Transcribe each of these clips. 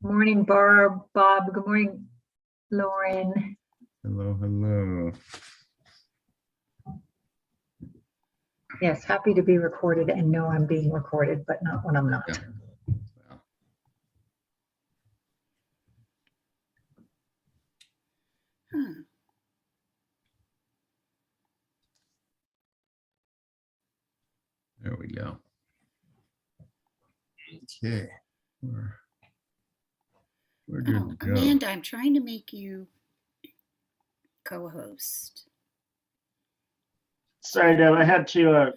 Morning, Barb, Bob. Good morning, Lauren. Hello, hello. Yes, happy to be recorded and know I'm being recorded, but not when I'm not. Yeah. There we go. Okay. We're good to go. Amanda, I'm trying to make you co-host. Sorry, Deb. I had to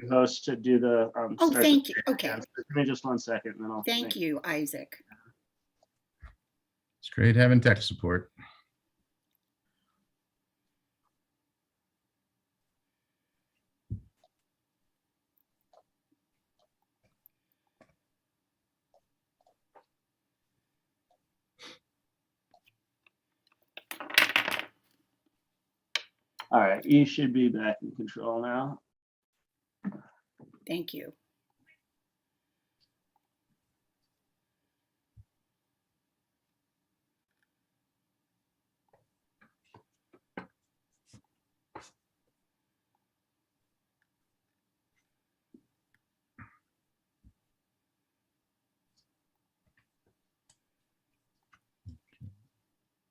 host to do the. Oh, start thank the you. Okay. Give me just 1 second, and then I'll. Thank you, Isaac. It's great having tech support. All right, you should be back in control now. Thank you.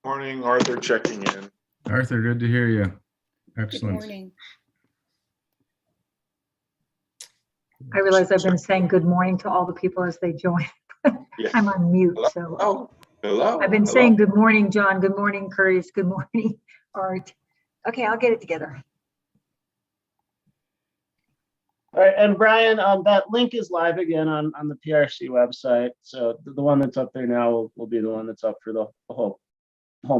Morning, Arthur checking in. Arthur, good to hear you. Good Excellent. morning. I realize I've been saying good morning to all the people as they join. Yeah. I'm on mute, Hello. so Oh, hello. I've been Hello. saying good morning, John. Good morning, Curtis. Good morning, Art. Okay, I'll get it together. All right, and Brian, that link is live again on the PRC website. So the one that's up there now will be the one that's up for the whole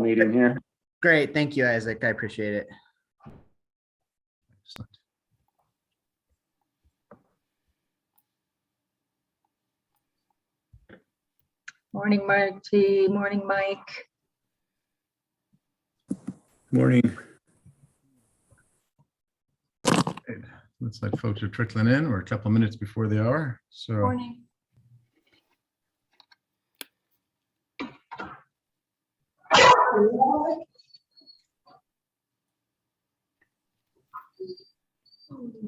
meeting here. Great. Thank you, Isaac. I appreciate it. Excellent. Morning, Marty. Morning, Mike. Morning. Good. Looks like folks are trickling in. We're a couple minutes before the hour. So Morning.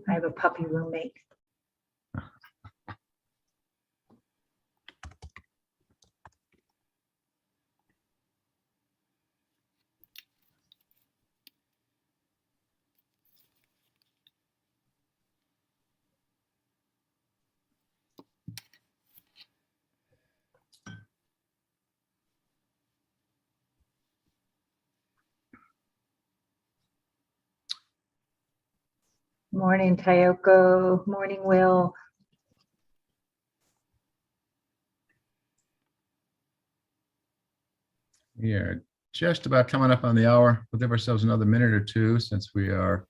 I have a puppy roommate. Morning, Tayoko. Morning, Will. we are just about coming up on the hour. We'll give ourselves another minute or two since we are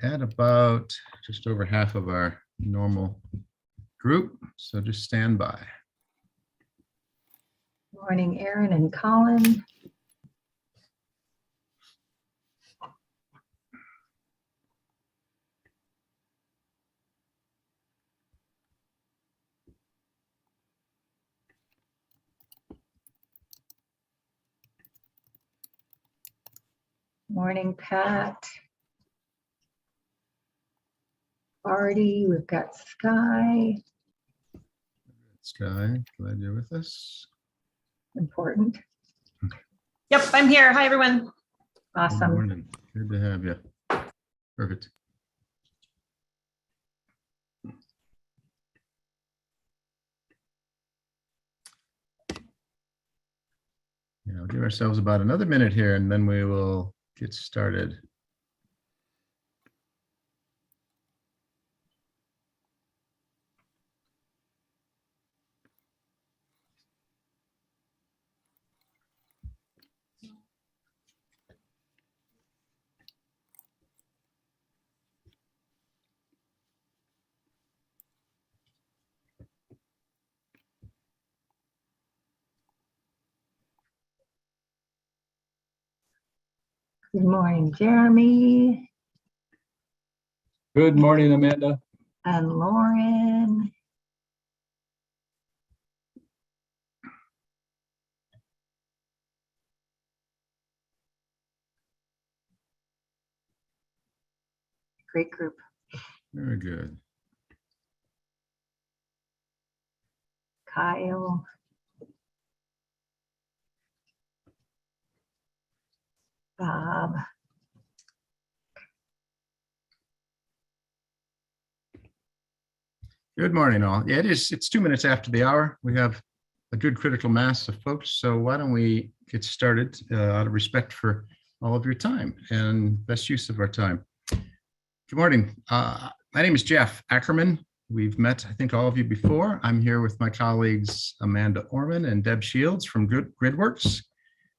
at about just over half of our normal group. So just stand by. Morning, Aaron and Colin. Morning, Pat. Artie, we've got Sky. Sky, glad you're with us. Important. Yep, I'm here. Hi, everyone. Good Awesome. morning. Good to have you. Perfect. Yeah, we'll give ourselves about another minute here and then we will get started. Good morning, Jeremy Good morning, Amanda. and Lauren. Great group. Very good. Kyle. Bob. Good morning, all. Yeah, it's 2 minutes after the hour. We have a good critical mass of folks. So why don't we get started out of respect for all of your time and best use of our time. Good morning. My name is Jeff Ackerman. We've met, I think, all of you before. I'm here with my colleagues, Amanda Orman and Deb Shields from GridWorks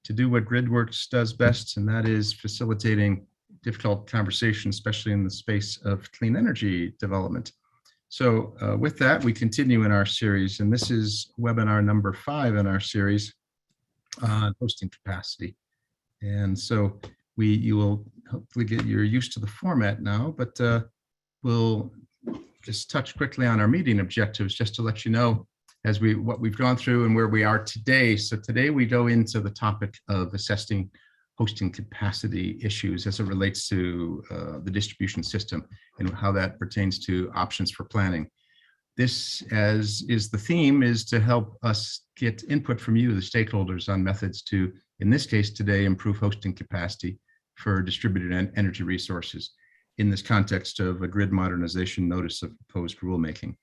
to do what GridWorks does best, and that is facilitating difficult conversations, especially in the space of clean energy development. So with that, we continue in our series, and this is webinar number 5 in our series on hosting capacity. And so you will hopefully you're used to the format now, but we'll just touch quickly on our meeting objectives just to let you know what we've gone through and where we are today. So today we go into the topic of assessing hosting capacity issues as it relates to the distribution system and how that pertains to options for planning. This, as is the theme, is to help us get input from you, the stakeholders, on methods to, in this case today, improve hosting capacity for distributed energy resources in this context of a grid modernization notice of proposed rulemaking.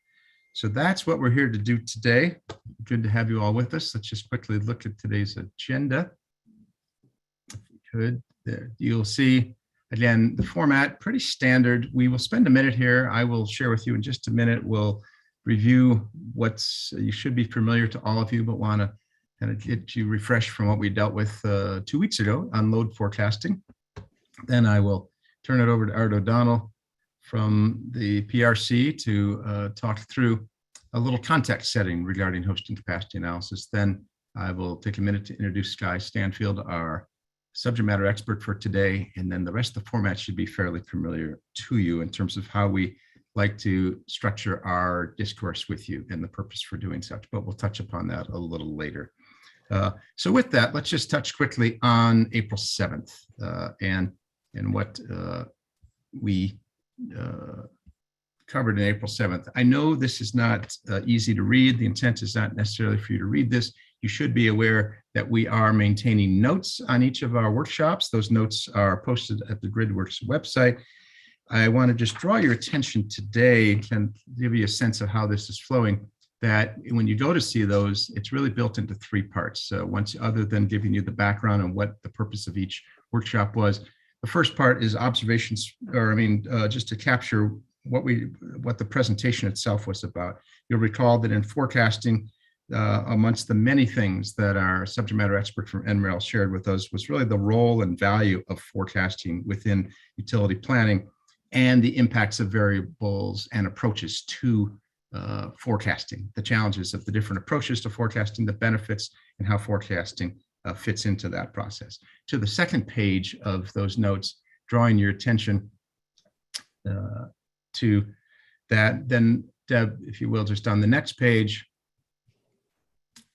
So that's what we're here to do today. Good to have you all with us. Let's just quickly look at today's agenda. Good. There you'll see, again, the format, pretty standard. We will spend a minute here. I will share with you in just a minute. We'll review you should be familiar to all of you, but want to kind of get you refreshed from what we dealt with 2 weeks ago on load forecasting. Then I will turn it over to Art O'Donnell from the PRC to talk through a little context setting regarding hosting capacity analysis. Then I will take a minute to introduce Skye Stanfield, our subject matter expert for today, and then the rest of the format should be fairly familiar to you in terms of how we like to structure our discourse with you and the purpose for doing such, but we'll touch upon that a little later. So with that, let's just touch quickly on April 7th and what we covered in April 7th. I know this is not easy to read. The intent is not necessarily for you to read this. You should be aware that we are maintaining notes on each of our workshops. Those notes are posted at the GridWorks website. I want to just draw your attention today and give you a sense of how this is flowing, that when you go to see those, it's really built into 3 parts. So other than giving you the background on what the purpose of each workshop was, the first part is observations, just to capture what the presentation itself was about. You'll recall that in forecasting, amongst the many things that our subject matter expert from NREL shared with us was really the role and value of forecasting within utility planning and the impacts of variables and approaches to forecasting, the challenges of the different approaches to forecasting, the benefits, and how forecasting fits into that process. To the second page of those notes, drawing your attention to that, then Deb, if you will, just on the next page,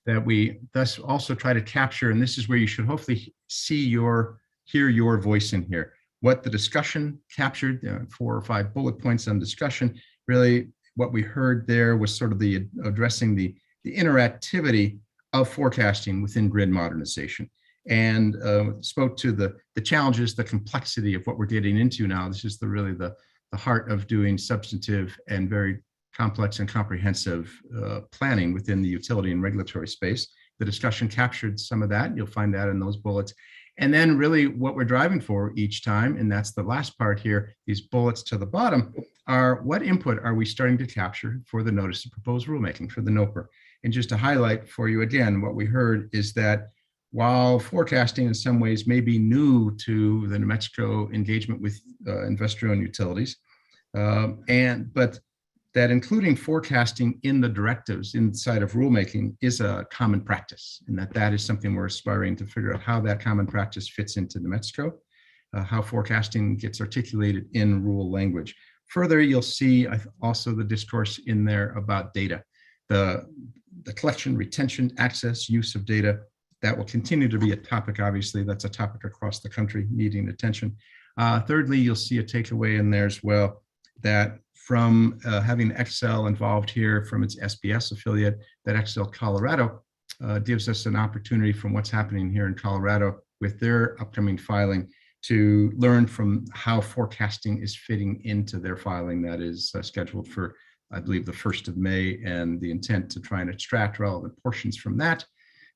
that we thus also try to capture, and this is where you should hopefully hear your voice in here. What the discussion captured, 4 or 5 bullet points on discussion. Really, what we heard there was sort of addressing the interactivity of forecasting within grid modernization, and spoke to the challenges, the complexity of what we're getting into now. This is really the heart of doing substantive and very complex and comprehensive planning within the utility and regulatory space. The discussion captured some of that. You'll find that in those bullets. And then really what we're driving for each time, and that's the last part here, these bullets to the bottom, are what input are we starting to capture for the notice of proposed rulemaking, for the NOPR. And just to highlight for you again, what we heard is that while forecasting in some ways may be new to the New Mexico engagement with investor-owned utilities, but that including forecasting in the directives inside of rulemaking is a common practice, and that is something we're aspiring to figure out how that common practice fits into New Mexico, how forecasting gets articulated in rule language. Further, you'll see also the discourse in there about data, the collection, retention, access, use of data. That will continue to be a topic. Obviously, that's a topic across the country needing attention. Thirdly, you'll see a takeaway in there as well, that from having Excel involved here from its SBS affiliate, that Excel Colorado gives us an opportunity from what's happening here in Colorado with their upcoming filing to learn from how forecasting is fitting into their filing that is scheduled for, I believe, the 1st of May, and the intent to try and extract relevant portions from that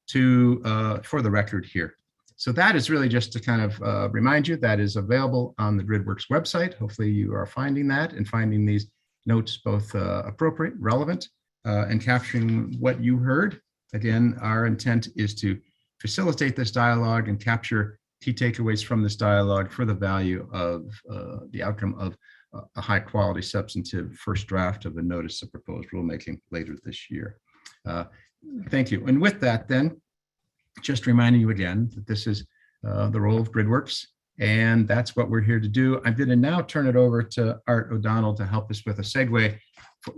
to for the record here. So that is really just to kind of remind you that is available on the GridWorks website. Hopefully you are finding that and finding these notes both appropriate, relevant, and capturing what you heard. Again, our intent is to facilitate this dialogue and capture key takeaways from this dialogue for the value of the outcome of a high quality substantive first draft of the notice of proposed rulemaking later this year. Thank you. And with that, then, just reminding you again that this is the role of GridWorks, and that's what we're here to do. I'm going to now turn it over to Art O'Donnell to help us with a segue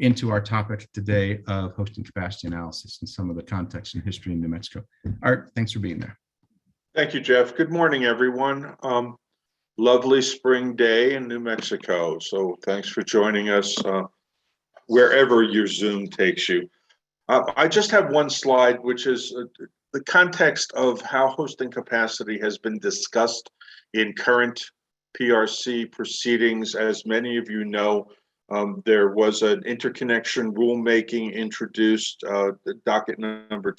into our topic today of hosting capacity analysis and some of the context and history in New Mexico. Art, thanks for being there. Thank you, Jeff. Good morning, everyone. Lovely spring day in New Mexico. So thanks for joining us wherever your Zoom takes you. I just have one slide, which is the context of how hosting capacity has been discussed in current PRC proceedings. As many of you know, there was an interconnection rulemaking introduced, docket number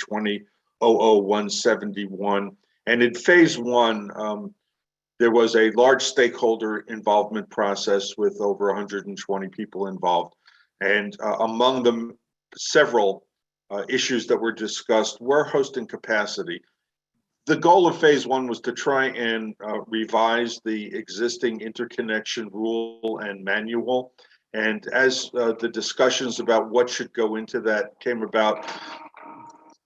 20-00171. And in phase one, there was a large stakeholder involvement process with over 120 people involved. And among them, several issues that were discussed were hosting capacity. The goal of phase one was to try and revise the existing interconnection rule and manual. And as the discussions about what should go into that came about,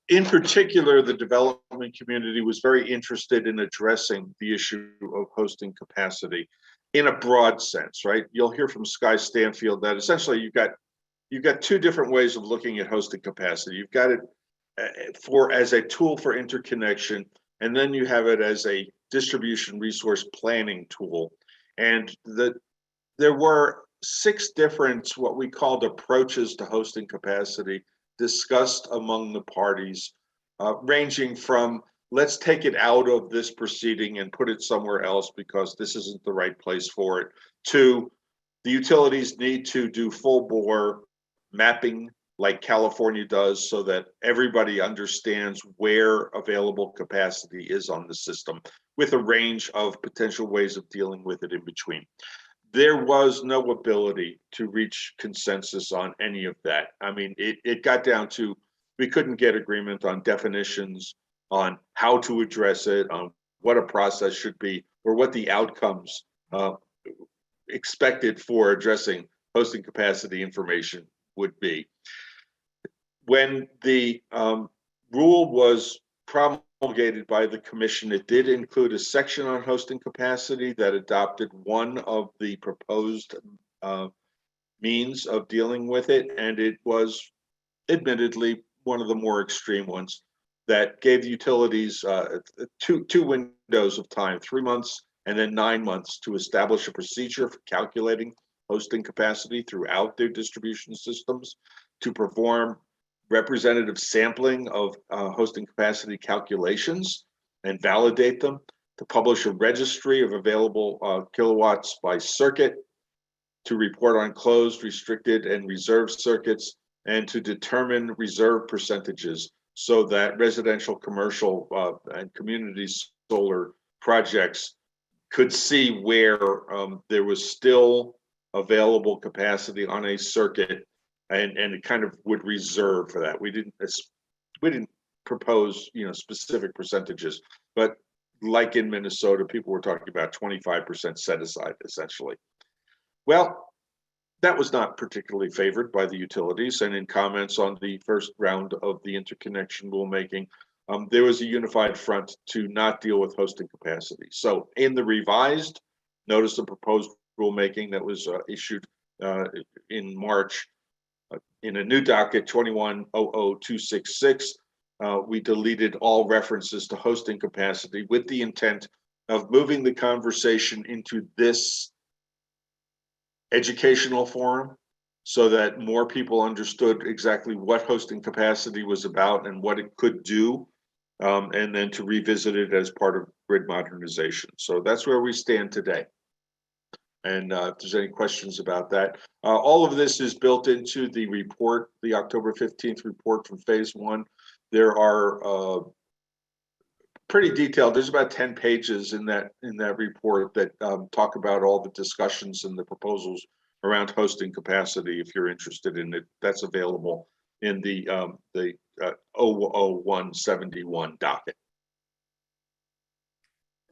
in particular, the development community was very interested in addressing the issue of hosting capacity in a broad sense, right? You'll hear from Sky Stanfield that essentially you've got two different ways of looking at hosting capacity. You've got it as a tool for interconnection, and then you have it as a distribution resource planning tool. And there were 6 different, what we called approaches to hosting capacity discussed among the parties, ranging from let's take it out of this proceeding and put it somewhere else because this isn't the right place for it, to the utilities need to do full bore mapping like California does so that everybody understands where available capacity is on the system with a range of potential ways of dealing with it in between. There was no ability to reach consensus on any of that. I mean, it got down to we couldn't get agreement on definitions, on how to address it, on what a process should be, or what the outcomes expected for addressing hosting capacity information would be. When the rule was promulgated by the commission, it did include a section on hosting capacity that adopted one of the proposed means of dealing with it, and it was admittedly one of the more extreme ones that gave the utilities two windows of time, 3 months and then 9 months, to establish a procedure for calculating hosting capacity throughout their distribution systems, to perform representative sampling of hosting capacity calculations and validate them, to publish a registry of available kilowatts by circuit, to report on closed, restricted, and reserved circuits, and to determine reserve percentages so that residential, commercial, and community solar projects could see where there was still available capacity on a circuit, and it kind of would reserve for that. We didn't propose, specific percentages, but like in Minnesota, people were talking about 25% set aside essentially. Well, that was not particularly favored by the utilities, and in comments on the first round of the interconnection rulemaking, there was a unified front to not deal with hosting capacity. So in the revised notice of proposed rulemaking that was issued in March, in a new docket 21-00266, we deleted all references to hosting capacity with the intent of moving the conversation into this educational forum so that more people understood exactly what hosting capacity was about and what it could do, and then to revisit it as part of grid modernization. So that's where we stand today. And if there's any questions about that, all of this is built into the report, the October 15th report from phase one. There are pretty detailed. There's about 10 pages in that report that talk about all the discussions and the proposals around hosting capacity. If you're interested in it, that's available in the 00171 docket.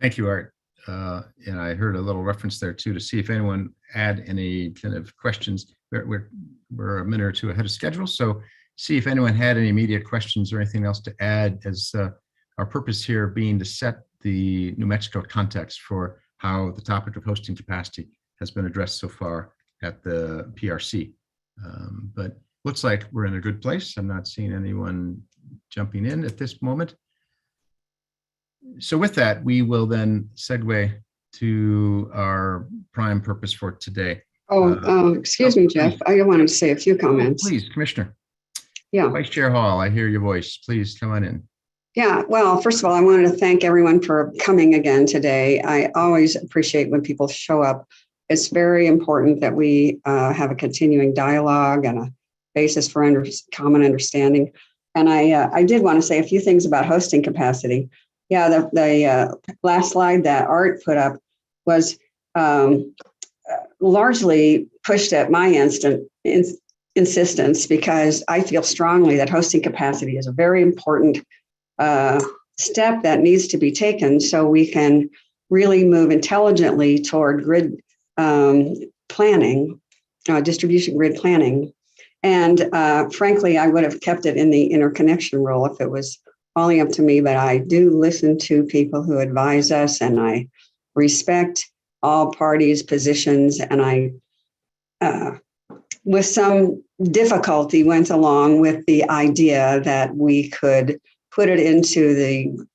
Thank you, Art. And I heard a little reference there too, to see if anyone had any kind of questions. We're a minute or two ahead of schedule, so see if anyone had any immediate questions or anything else to add, as our purpose here being to set the New Mexico context for how the topic of hosting capacity has been addressed so far at the PRC. But looks like we're in a good place. I'm not seeing anyone jumping in at this moment. So with that, we will then segue to our prime purpose for today. Excuse me, Jeff. I wanted to say a few comments. Please, Commissioner. Yeah. Vice Chair Hall, I hear your voice. Please come on in. Yeah. Well, first of all, I wanted to thank everyone for coming again today. I always appreciate when people show up. It's very important that we have a continuing dialogue and a basis for common understanding. And I did want to say a few things about hosting capacity. Yeah, the last slide that Art put up was largely pushed at my insistence, because I feel strongly that hosting capacity is a very important step that needs to be taken so we can really move intelligently toward grid planning, distribution grid planning. And frankly, I would have kept it in the interconnection rule if it was only up to me, but I do listen to people who advise us, and I respect all parties' positions. And I, with some difficulty, went along with the idea that we could put it into the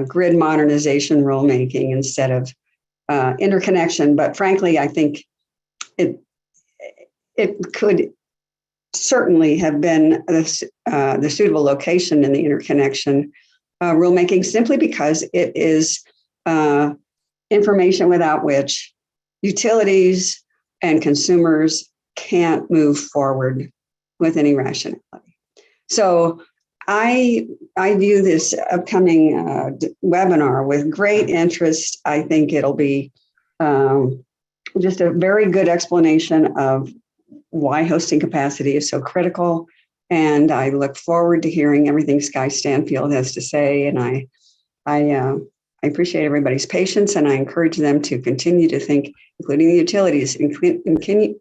grid modernization rulemaking instead of interconnection. But frankly, I think it could certainly have been the suitable location in the interconnection rulemaking, simply because it is information without which utilities and consumers can't move forward with any rationality. So I view this upcoming webinar with great interest. I think it'll be just a very good explanation of why hosting capacity is so critical. And I look forward to hearing everything Sky Stanfield has to say. And I appreciate everybody's patience, and I encourage them to continue to think, including the utilities, and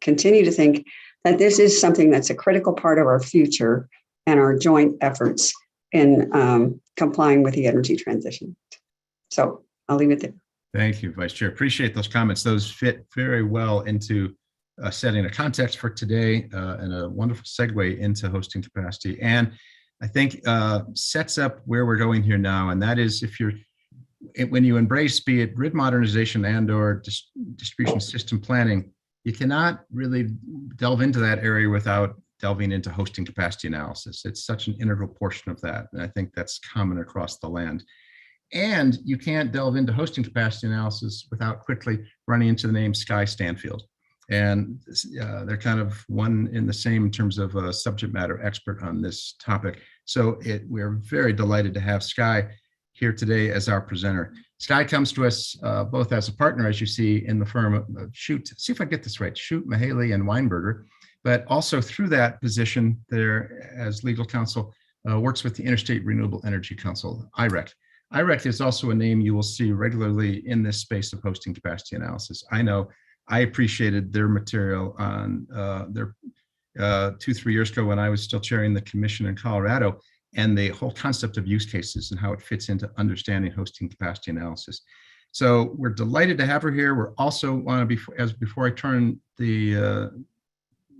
continue to think that this is something that's a critical part of our future and our joint efforts in complying with the energy transition. So I'll leave it there. Thank you, Vice Chair. Appreciate those comments. Those fit very well into setting a context for today and a wonderful segue into hosting capacity. And I think sets up where we're going here now. And that is, when you embrace, be it grid modernization and or distribution system planning, you cannot really delve into that area without delving into hosting capacity analysis. It's such an integral portion of that. And I think that's common across the land. And you can't delve into hosting capacity analysis without quickly running into the name Sky Stanfield. And they're kind of one in the same in terms of a subject matter expert on this topic. So we're very delighted to have Sky here today as our presenter. Sky comes to us both as a partner, as you see, in the firm of see if I get this right, Shute, Mahaley, and Weinberger, but also through that position there as legal counsel, works with the Interstate Renewable Energy Council, IREC. IREC is also a name you will see regularly in this space of hosting capacity analysis. I know I appreciated their material on their 2-3 years ago when I was still chairing the commission in Colorado, and the whole concept of use cases and how it fits into understanding hosting capacity analysis. So we're delighted to have her here. We're also want to, before I turn the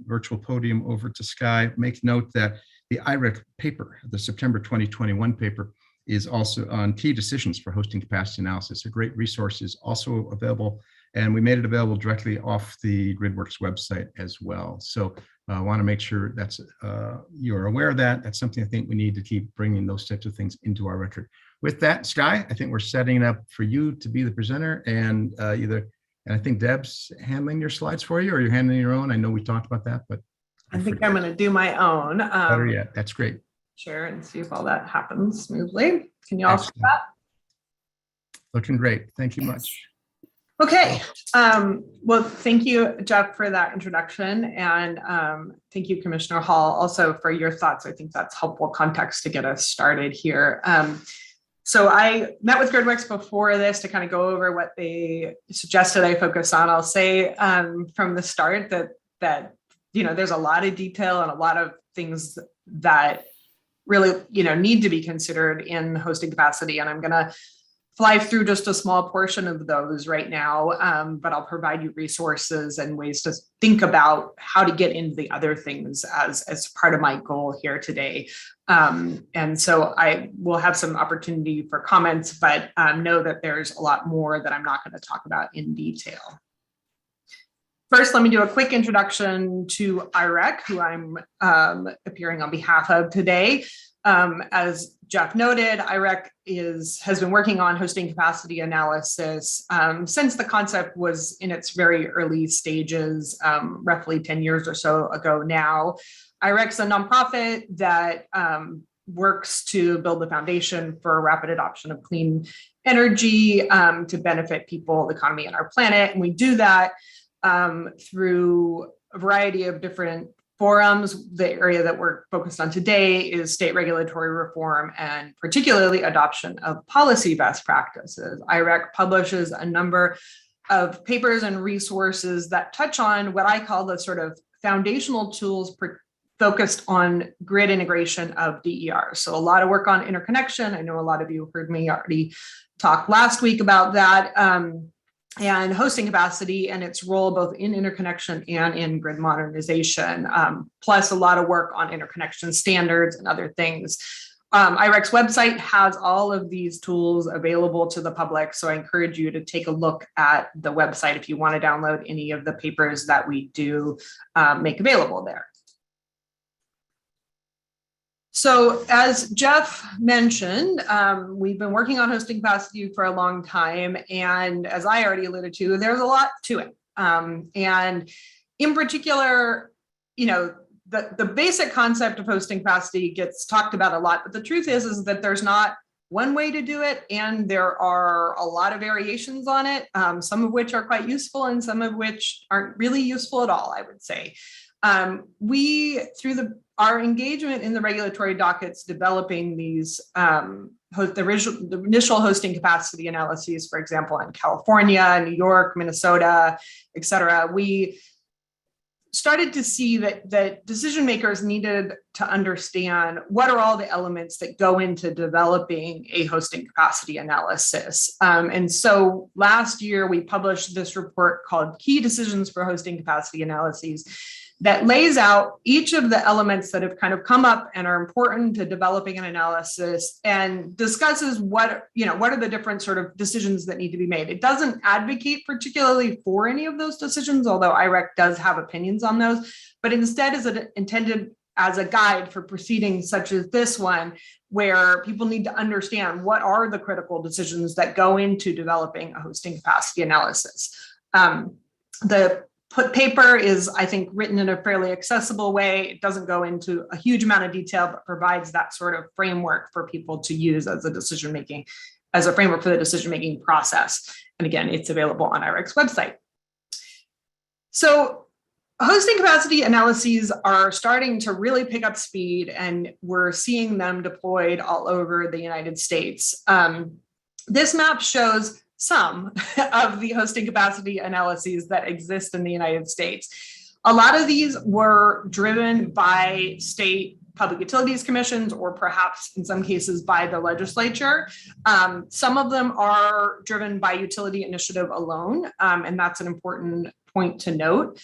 virtual podium over to Sky, make note that the IREC paper, the September 2021 paper, is also on key decisions for hosting capacity analysis. A great resource is also available, and we made it available directly off the GridWorks website as well. So I want to make sure that's you're aware of that. That's something I think we need to keep bringing those types of things into our record. With that, Sky, I think we're setting it up for you to be the presenter, and and I think Deb's handling your slides for you, or you're handling your own. I know we talked about that, but I think I'm going to do my own. better yet. That's great. Share and see if all that happens smoothly. Can you all see Excellent. that? Looking great. Thank you much. Okay. Well, thank you, Jeff, for that introduction. And thank you, Commissioner Hall, also for your thoughts. I think that's helpful context to get us started here. So I met with GridWorks before this to kind of go over what they suggested I focus on. I'll say from the start that there's a lot of detail and a lot of things that really need to be considered in hosting capacity, and I'm going to fly through just a small portion of those right now, but I'll provide you resources and ways to think about how to get into the other things as part of my goal here today. And so I will have some opportunity for comments, but know that there's a lot more that I'm not going to talk about in detail. First, let me do a quick introduction to IREC, who I'm appearing on behalf of today. As Jeff noted, IREC has been working on hosting capacity analysis since the concept was in its very early stages, roughly 10 years or so ago now. IREC's a nonprofit that works to build the foundation for rapid adoption of clean energy to benefit people, the economy, and our planet. And we do that through a variety of different forums. The area that we're focused on today is state regulatory reform and particularly adoption of policy best practices. IREC publishes a number of papers and resources that touch on what I call the sort of foundational tools focused on grid integration of DER. So a lot of work on interconnection. I know a lot of you heard me already talk last week about that. And hosting capacity and its role both in interconnection and in grid modernization, plus a lot of work on interconnection standards and other things. IREC's website has all of these tools available to the public, so I encourage you to take a look at the website if you want to download any of the papers that we do make available there. So as Jeff mentioned, we've been working on hosting capacity for a long time. And as I already alluded to, there's a lot to it. And in particular, the basic concept of hosting capacity gets talked about a lot. But the truth is that there's not one way to do it. And there are a lot of variations on it, some of which are quite useful and some of which aren't really useful at all, I would say. Our engagement in the regulatory dockets developing these the initial hosting capacity analyses, for example, in California, New York, Minnesota, et cetera, we started to see that decision makers needed to understand what are all the elements that go into developing a hosting capacity analysis. And so last year, we published this report called Key Decisions for Hosting Capacity Analyses, that lays out each of the elements that have kind of come up and are important to developing an analysis and discusses what are the different sort of decisions that need to be made. It doesn't advocate particularly for any of those decisions, although IREC does have opinions on those, but instead is intended as a guide for proceedings such as this one, where people need to understand what are the critical decisions that go into developing a hosting capacity analysis. The paper is, I think, written in a fairly accessible way. It doesn't go into a huge amount of detail, but provides that sort of framework for people to use as a framework for the decision-making process. And again, it's available on IREC's website. So hosting capacity analyses are starting to really pick up speed, and we're seeing them deployed all over the United States. This map shows some of the hosting capacity analyses that exist in the United States. A lot of these were driven by state public utilities commissions, or perhaps in some cases by the legislature. Some of them are driven by utility initiative alone, and that's an important point to note.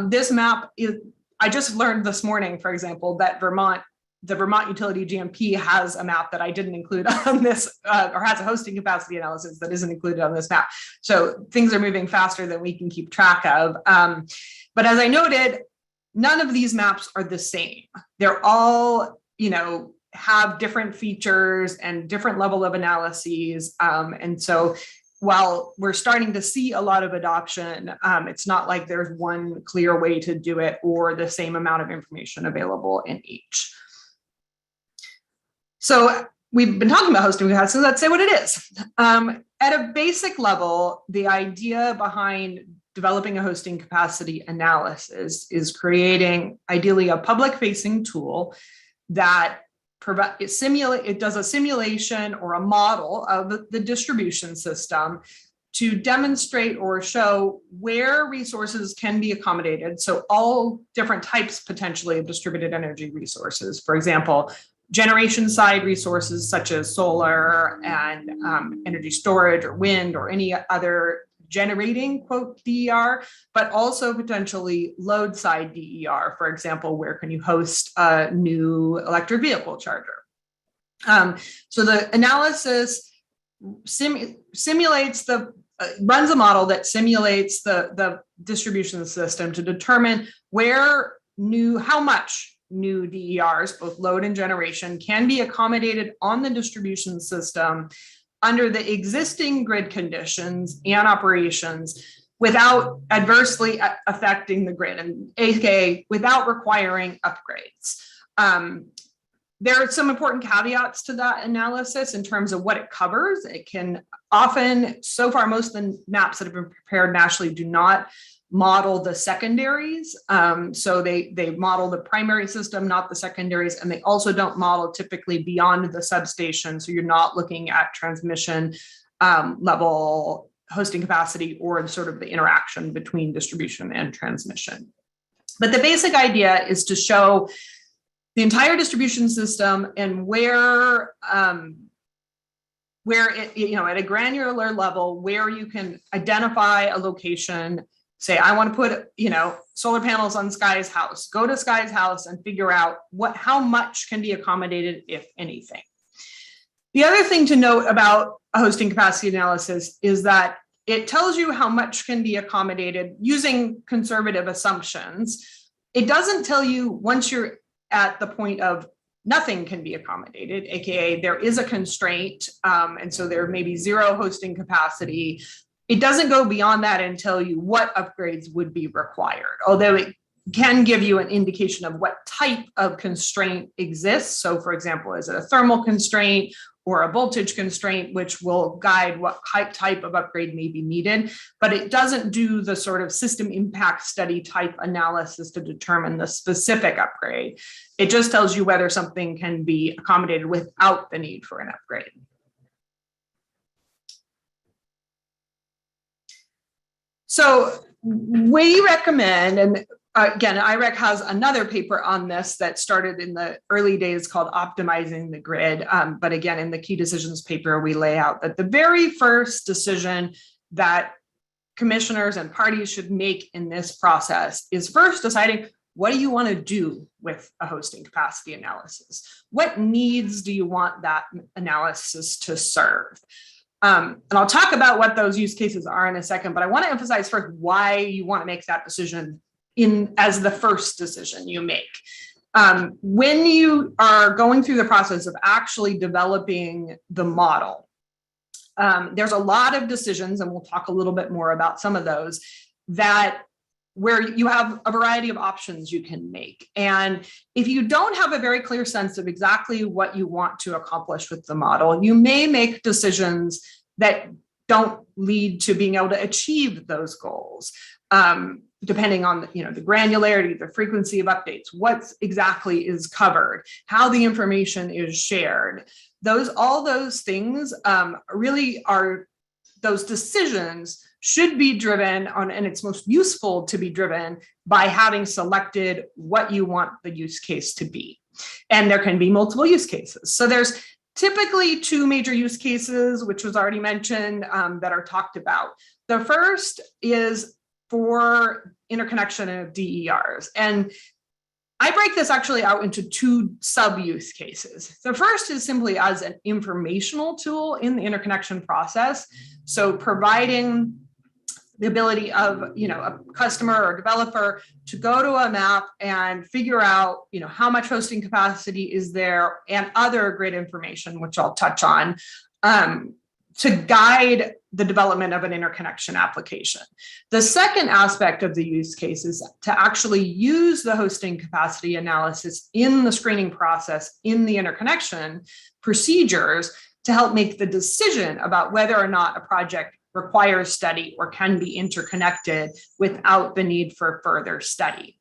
This map is, I just learned this morning, for example, that Vermont the Vermont Utility GMP has a map that I didn't include on this, or has a hosting capacity analysis that isn't included on this map. So things are moving faster than we can keep track of. But as I noted, none of these maps are the same. They're all, have different features and different level of analyses. And so while we're starting to see a lot of adoption, it's not like there's one clear way to do it or the same amount of information available in each. So we've been talking about hosting capacity, so let's say what it is. At a basic level, the idea behind developing a hosting capacity analysis is creating ideally a public-facing tool that it does a simulation or a model of the distribution system to demonstrate or show where resources can be accommodated. So all different types potentially of distributed energy resources. For example, generation side resources such as solar and energy storage or wind or any other generating quote DER, but also potentially load side DER. For example, where can you host a new electric vehicle charger? So the analysis simulates runs a model that simulates the distribution system to determine how much new DERs, both load and generation, can be accommodated on the distribution system under the existing grid conditions and operations without adversely affecting the grid, and aka without requiring upgrades. There are some important caveats to that analysis in terms of what it covers. It can often, so far, most of the maps that have been prepared nationally do not model the secondaries. So they model the primary system, not the secondaries, and they also don't model typically beyond the substation. So you're not looking at transmission level hosting capacity or sort of the interaction between distribution and transmission. But the basic idea is to show the entire distribution system and where it, at a granular level, where you can identify a location. Say, I want to put, solar panels on Sky's house. Go to Sky's house and figure out how much can be accommodated, if anything. The other thing to note about a hosting capacity analysis is that it tells you how much can be accommodated using conservative assumptions. It doesn't tell you once you're at the point of nothing can be accommodated, aka there is a constraint, and so there may be zero hosting capacity. It doesn't go beyond that and tell you what upgrades would be required, although it can give you an indication of what type of constraint exists. So for example, is it a thermal constraint or a voltage constraint, which will guide what type of upgrade may be needed, but it doesn't do the sort of system impact study type analysis to determine the specific upgrade. It just tells you whether something can be accommodated without the need for an upgrade. So we recommend, and again, IREC has another paper on this that started in the early days called Optimizing the Grid. But again, in the key decisions paper, we lay out that the very first decision that commissioners and parties should make in this process is first deciding, what do you want to do with a hosting capacity analysis? What needs do you want that analysis to serve? And I'll talk about what those use cases are in a second, but I want to emphasize first why you want to make that decision as the first decision you make. When you are going through the process of actually developing the model, there's a lot of decisions, and we'll talk a little bit more about some of those, where you have a variety of options you can make. And if you don't have a very clear sense of exactly what you want to accomplish with the model, you may make decisions that don't lead to being able to achieve those goals. Depending on the granularity, the frequency of updates, what exactly is covered, how the information is shared. All those things really are, those decisions should be driven on, and it's most useful to be driven by having selected what you want the use case to be. And there can be multiple use cases. So there's typically two major use cases, which was already mentioned, that are talked about. The first is for interconnection of DERs. And I break this actually out into two sub-use cases. The first is simply as an informational tool in the interconnection process. So providing the ability of, a customer or developer to go to a map and figure out, how much hosting capacity is there and other grid information, which I'll touch on, to guide the development of an interconnection application. The second aspect of the use case is to actually use the hosting capacity analysis in the screening process in the interconnection procedures to help make the decision about whether or not a project requires study or can be interconnected without the need for further study.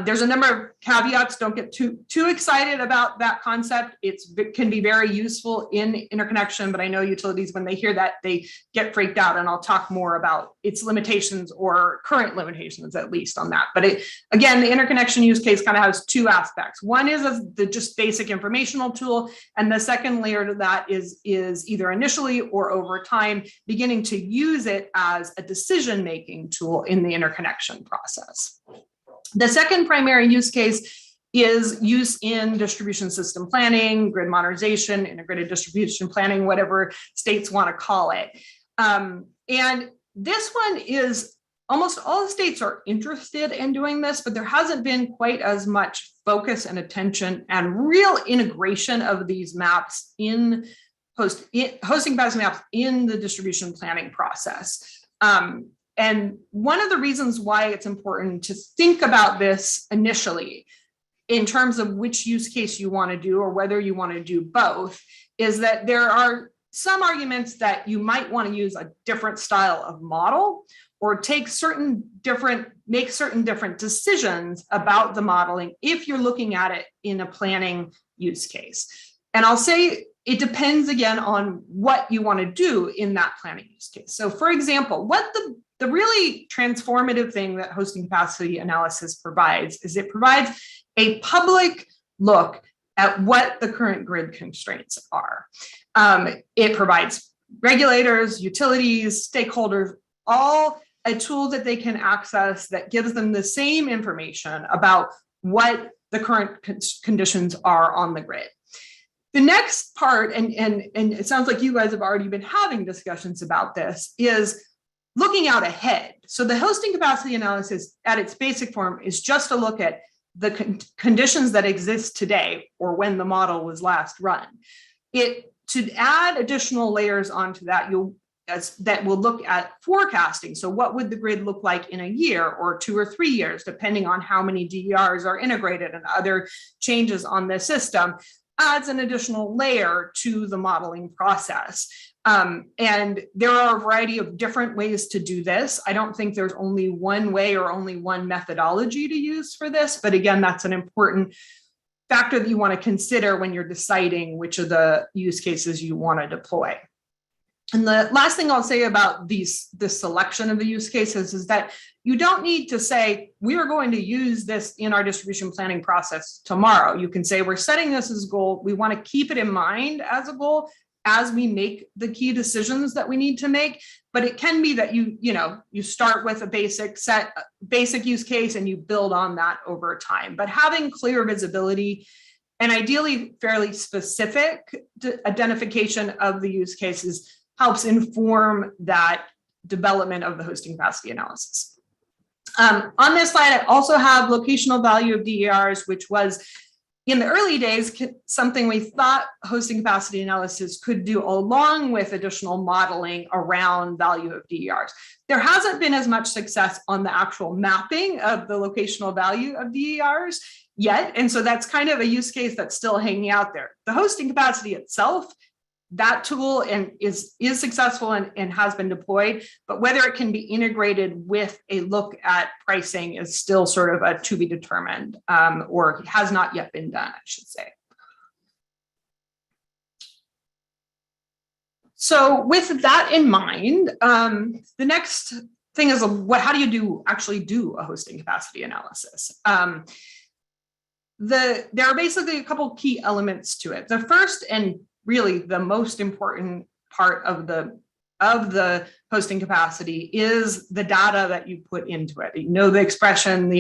There's a number of caveats. Don't get too excited about that concept. It can be very useful in interconnection, but I know utilities, when they hear that, they get freaked out, and I'll talk more about its limitations, or current limitations at least, on that. But again, the interconnection use case kind of has two aspects. One is the just basic informational tool, and the second layer to that is either initially or over time beginning to use it as a decision-making tool in the interconnection process. The second primary use case is use in distribution system planning, grid modernization, integrated distribution planning, whatever states want to call it. And this one is, almost all the states are interested in doing this, but there hasn't been quite as much focus and attention and real integration of these maps in hosting capacity maps in the distribution planning process. And one of the reasons why it's important to think about this initially in terms of which use case you want to do, or whether you want to do both, is that there are some arguments that you might want to use a different style of model, or make certain different decisions about the modeling if you're looking at it in a planning use case. And I'll say it depends again on what you want to do in that planning use case. So for example, what the really transformative thing that hosting capacity analysis provides is it provides a public look at what the current grid constraints are. It provides regulators, utilities, stakeholders, all a tool that they can access that gives them the same information about what the current conditions are on the grid. The next part, and it sounds like you guys have already been having discussions about this, is looking out ahead. So the hosting capacity analysis at its basic form is just a look at the conditions that exist today, or when the model was last run. To add additional layers onto that, that will look at forecasting. So what would the grid look like in a year or 2 or 3 years, depending on how many DERs are integrated and other changes on the system, adds an additional layer to the modeling process. And there are a variety of different ways to do this. I don't think there's only one way or only one methodology to use for this, but again, that's an important factor that you want to consider when you're deciding which of the use cases you want to deploy. And the last thing I'll say about the selection of the use cases is that you don't need to say, we are going to use this in our distribution planning process tomorrow. You can say, we're setting this as a goal. We want to keep it in mind as a goal as we make the key decisions that we need to make. But it can be that you start with a basic use case and you build on that over time. But having clear visibility and ideally fairly specific identification of the use cases helps inform that development of the hosting capacity analysis. On this slide, I also have locational value of DERs, which was in the early days something we thought hosting capacity analysis could do along with additional modeling around value of DERs. There hasn't been as much success on the actual mapping of the locational value of DERs yet. And so that's kind of a use case that's still hanging out there. The hosting capacity itself, that tool is successful and has been deployed, but whether it can be integrated with a look at pricing is still sort of a to be determined, or has not yet been done, I should say. So with that in mind, the next thing is how do you actually do a hosting capacity analysis? There are basically a couple key elements to it. The first and really the most important part of the hosting capacity is the data that you put into it. You know the expression,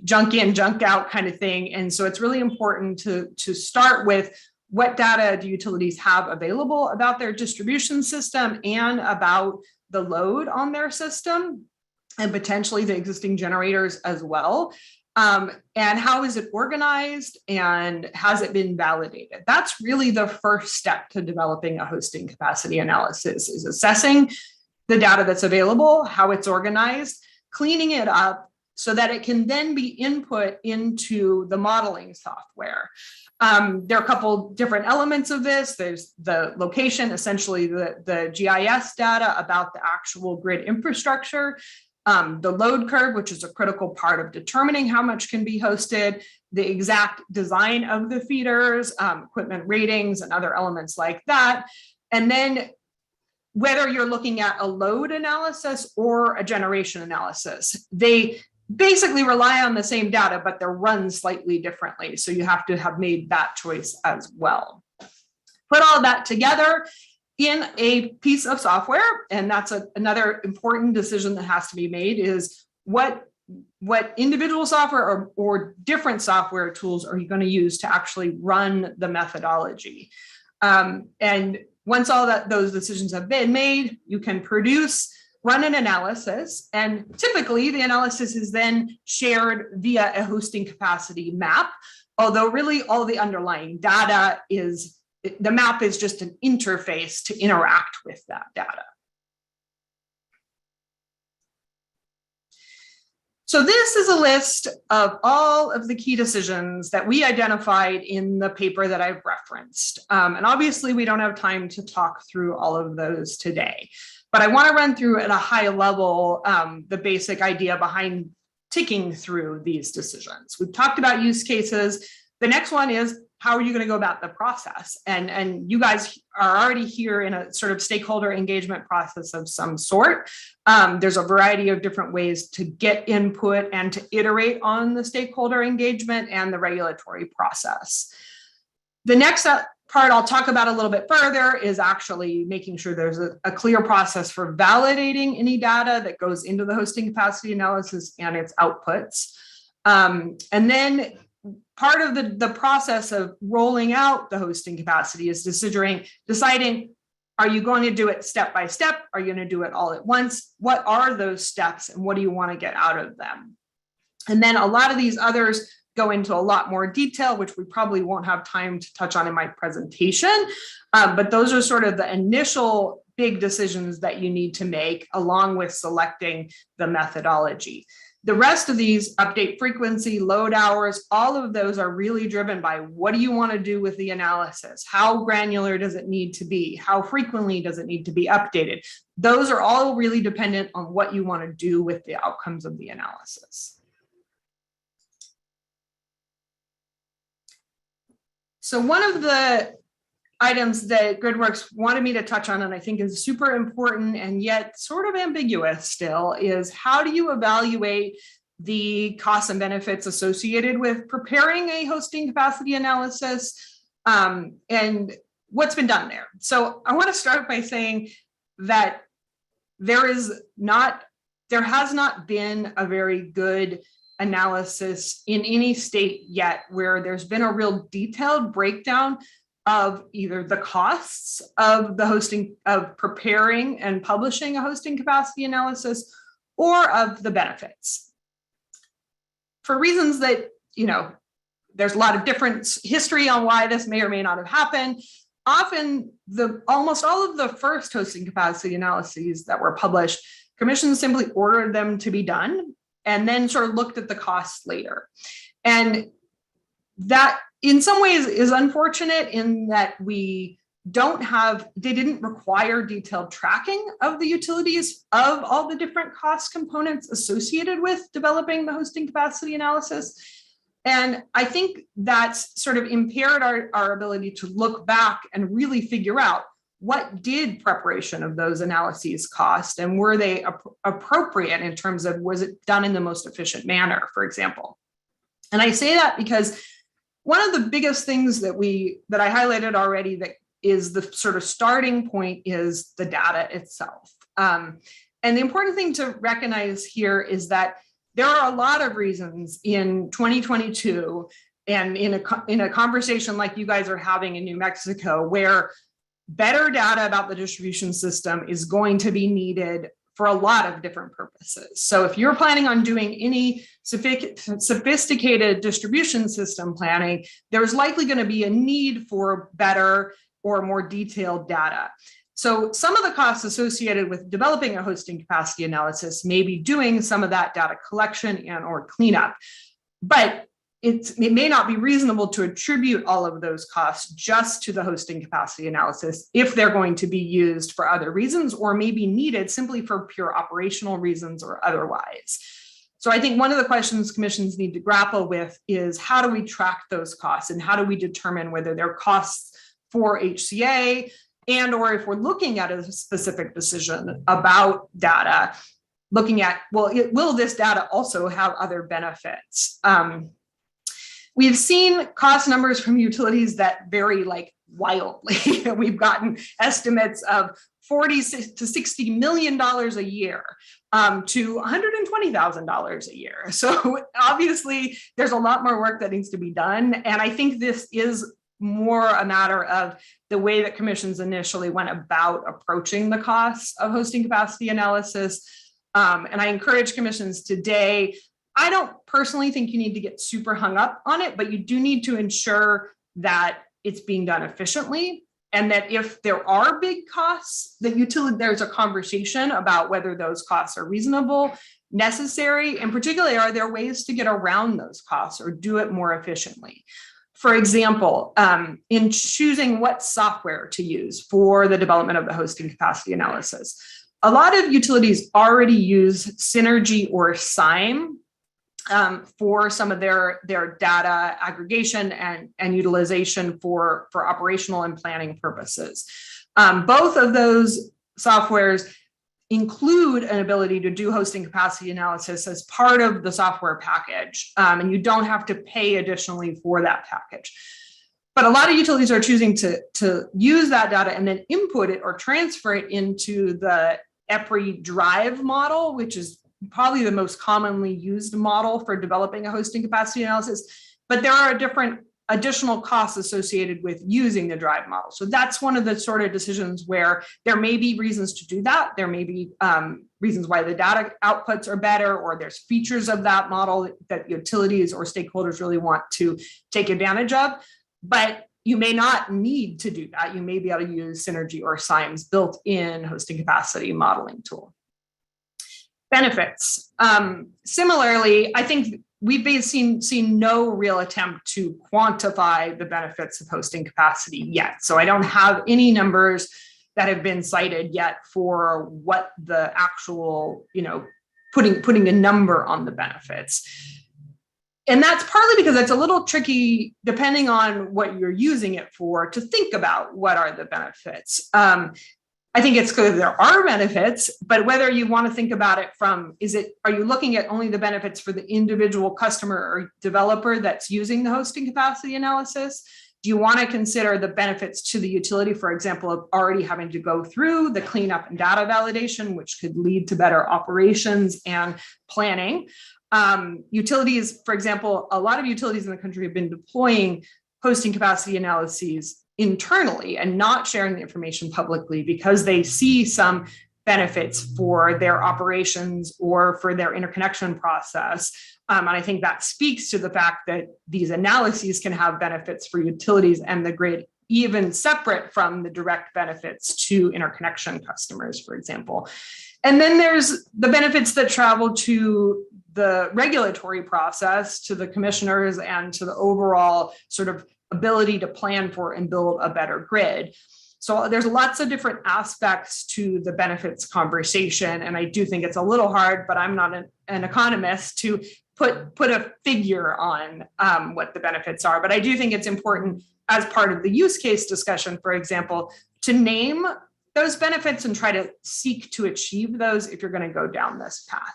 junk in, junk out kind of thing. And so it's really important to start with what data do utilities have available about their distribution system and about the load on their system, and potentially the existing generators as well. And how is it organized, and has it been validated? That's really the first step to developing a hosting capacity analysis, is assessing the data that's available, how it's organized, cleaning it up so that it can then be input into the modeling software. There are a couple different elements of this. There's the location, essentially the GIS data about the actual grid infrastructure, the load curve, which is a critical part of determining how much can be hosted, the exact design of the feeders, equipment ratings, and other elements like that. And then whether you're looking at a load analysis or a generation analysis, they basically rely on the same data, but they're run slightly differently. So you have to have made that choice as well. Put all that together in a piece of software, and that's another important decision that has to be made, is what individual software or different software tools are you going to use to actually run the methodology. And once all those decisions have been made, you can run an analysis, and typically the analysis is then shared via a hosting capacity map, although really all the underlying data the map is just an interface to interact with that data. So this is a list of all of the key decisions that we identified in the paper that I've referenced. And obviously we don't have time to talk through all of those today, but I want to run through at a high level the basic idea behind ticking through these decisions. We've talked about use cases. The next one is, how are you going to go about the process? And you guys are already here in a sort of stakeholder engagement process of some sort. There's a variety of different ways to get input and to iterate on the stakeholder engagement and the regulatory process. The next part I'll talk about a little bit further is actually making sure there's a clear process for validating any data that goes into the hosting capacity analysis and its outputs. And then part of the process of rolling out the hosting capacity is deciding, are you going to do it step by step? Are you going to do it all at once? What are those steps, and what do you want to get out of them? And then a lot of these others go into a lot more detail, which we probably won't have time to touch on in my presentation. But those are sort of the initial big decisions that you need to make, along with selecting the methodology. The rest of these, update frequency, load hours, all of those are really driven by what do you want to do with the analysis? How granular does it need to be? How frequently does it need to be updated? Those are all really dependent on what you want to do with the outcomes of the analysis. So one of the items that GridWorks wanted me to touch on, and I think is super important and yet sort of ambiguous still, is how do you evaluate the costs and benefits associated with preparing a hosting capacity analysis, and what's been done there. So I want to start by saying that there has not been a very good analysis in any state yet where there's been a real detailed breakdown of either the costs of the hosting, of preparing and publishing a hosting capacity analysis, or of the benefits. For reasons that, there's a lot of different history on why this may or may not have happened. Often almost all of the first hosting capacity analyses that were published, commissions simply ordered them to be done and then sort of looked at the costs later. And that in some ways is unfortunate in that they didn't require detailed tracking of the utilities of all the different cost components associated with developing the hosting capacity analysis. And I think that's sort of impaired our ability to look back and really figure out what did preparation of those analyses cost, and were they appropriate in terms of, was it done in the most efficient manner, for example. And I say that because one of the biggest things that I highlighted already that is the sort of starting point is the data itself. And the important thing to recognize here is that there are a lot of reasons in 2022 and in a conversation like you guys are having in New Mexico, where better data about the distribution system is going to be needed for a lot of different purposes. So if you're planning on doing any sophisticated distribution system planning, there's likely going to be a need for better or more detailed data. So some of the costs associated with developing a hosting capacity analysis may be doing some of that data collection and or cleanup, but it may not be reasonable to attribute all of those costs just to the hosting capacity analysis if they're going to be used for other reasons or may be needed simply for pure operational reasons or otherwise. So I think one of the questions commissions need to grapple with is how do we track those costs and how do we determine whether they're costs for HCA and or if we're looking at a specific decision about data, looking at, well, will this data also have other benefits? We've seen cost numbers from utilities that vary like wildly. We've gotten estimates of $40 to $60 million a year to $120,000 a year. So obviously there's a lot more work that needs to be done. And I think this is more a matter of the way that commissions initially went about approaching the costs of hosting capacity analysis. And I encourage commissions today, I don't personally think you need to get super hung up on it, but you do need to ensure that it's being done efficiently and that if there are big costs, that there's a conversation about whether those costs are reasonable, necessary, and particularly are there ways to get around those costs or do it more efficiently. For example, in choosing what software to use for the development of the hosting capacity analysis, a lot of utilities already use Synergy or SIME for some of their data aggregation and utilization for operational and planning purposes. Both of those softwares include an ability to do hosting capacity analysis as part of the software package, and you don't have to pay additionally for that package. But a lot of utilities are choosing to use that data and then input it or transfer it into the EPRI Drive model, which is probably the most commonly used model for developing a hosting capacity analysis. But there are different additional costs associated with using the Drive model. So that's one of the sort of decisions where there may be reasons to do that. There may be reasons why the data outputs are better, or there's features of that model that utilities or stakeholders really want to take advantage of. But you may not need to do that. You may be able to use Synergy or SIME's built-in hosting capacity modeling tool. Benefits. Similarly, I think we've seen no real attempt to quantify the benefits of hosting capacity yet. So I don't have any numbers that have been cited yet for what the actual, putting a number on the benefits. And that's partly because it's a little tricky, depending on what you're using it for, to think about what are the benefits. I think it's clear there are benefits, but whether you want to think about it from, are you looking at only the benefits for the individual customer or developer that's using the hosting capacity analysis? Do you want to consider the benefits to the utility, for example, of already having to go through the cleanup and data validation, which could lead to better operations and planning? Utilities, for example, a lot of utilities in the country have been deploying hosting capacity analyses internally and not sharing the information publicly because they see some benefits for their operations or for their interconnection process. And I think that speaks to the fact that these analyses can have benefits for utilities and the grid, even separate from the direct benefits to interconnection customers, for example. And then there's the benefits that travel to the regulatory process, to the commissioners, and to the overall sort of ability to plan for and build a better grid. So there's lots of different aspects to the benefits conversation. And I do think it's a little hard, but I'm not an economist to put a figure on what the benefits are. But I do think it's important as part of the use case discussion, for example, to name those benefits and try to seek to achieve those if you're going to go down this path.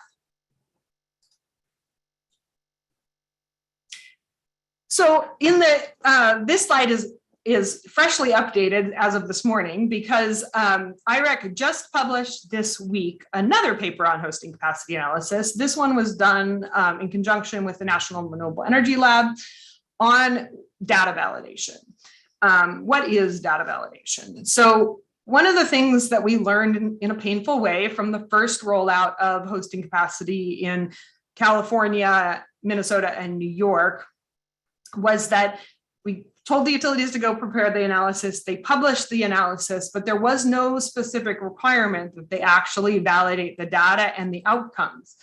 So in the this slide is is freshly updated as of this morning because IREC just published this week another paper on hosting capacity analysis. This one was done in conjunction with the National Renewable Energy Lab on data validation. What is data validation? So one of the things that we learned in a painful way from the first rollout of hosting capacity in California, Minnesota, and New York was that we told the utilities to go prepare the analysis. They published the analysis, but there was no specific requirement that they actually validate the data and the outcomes.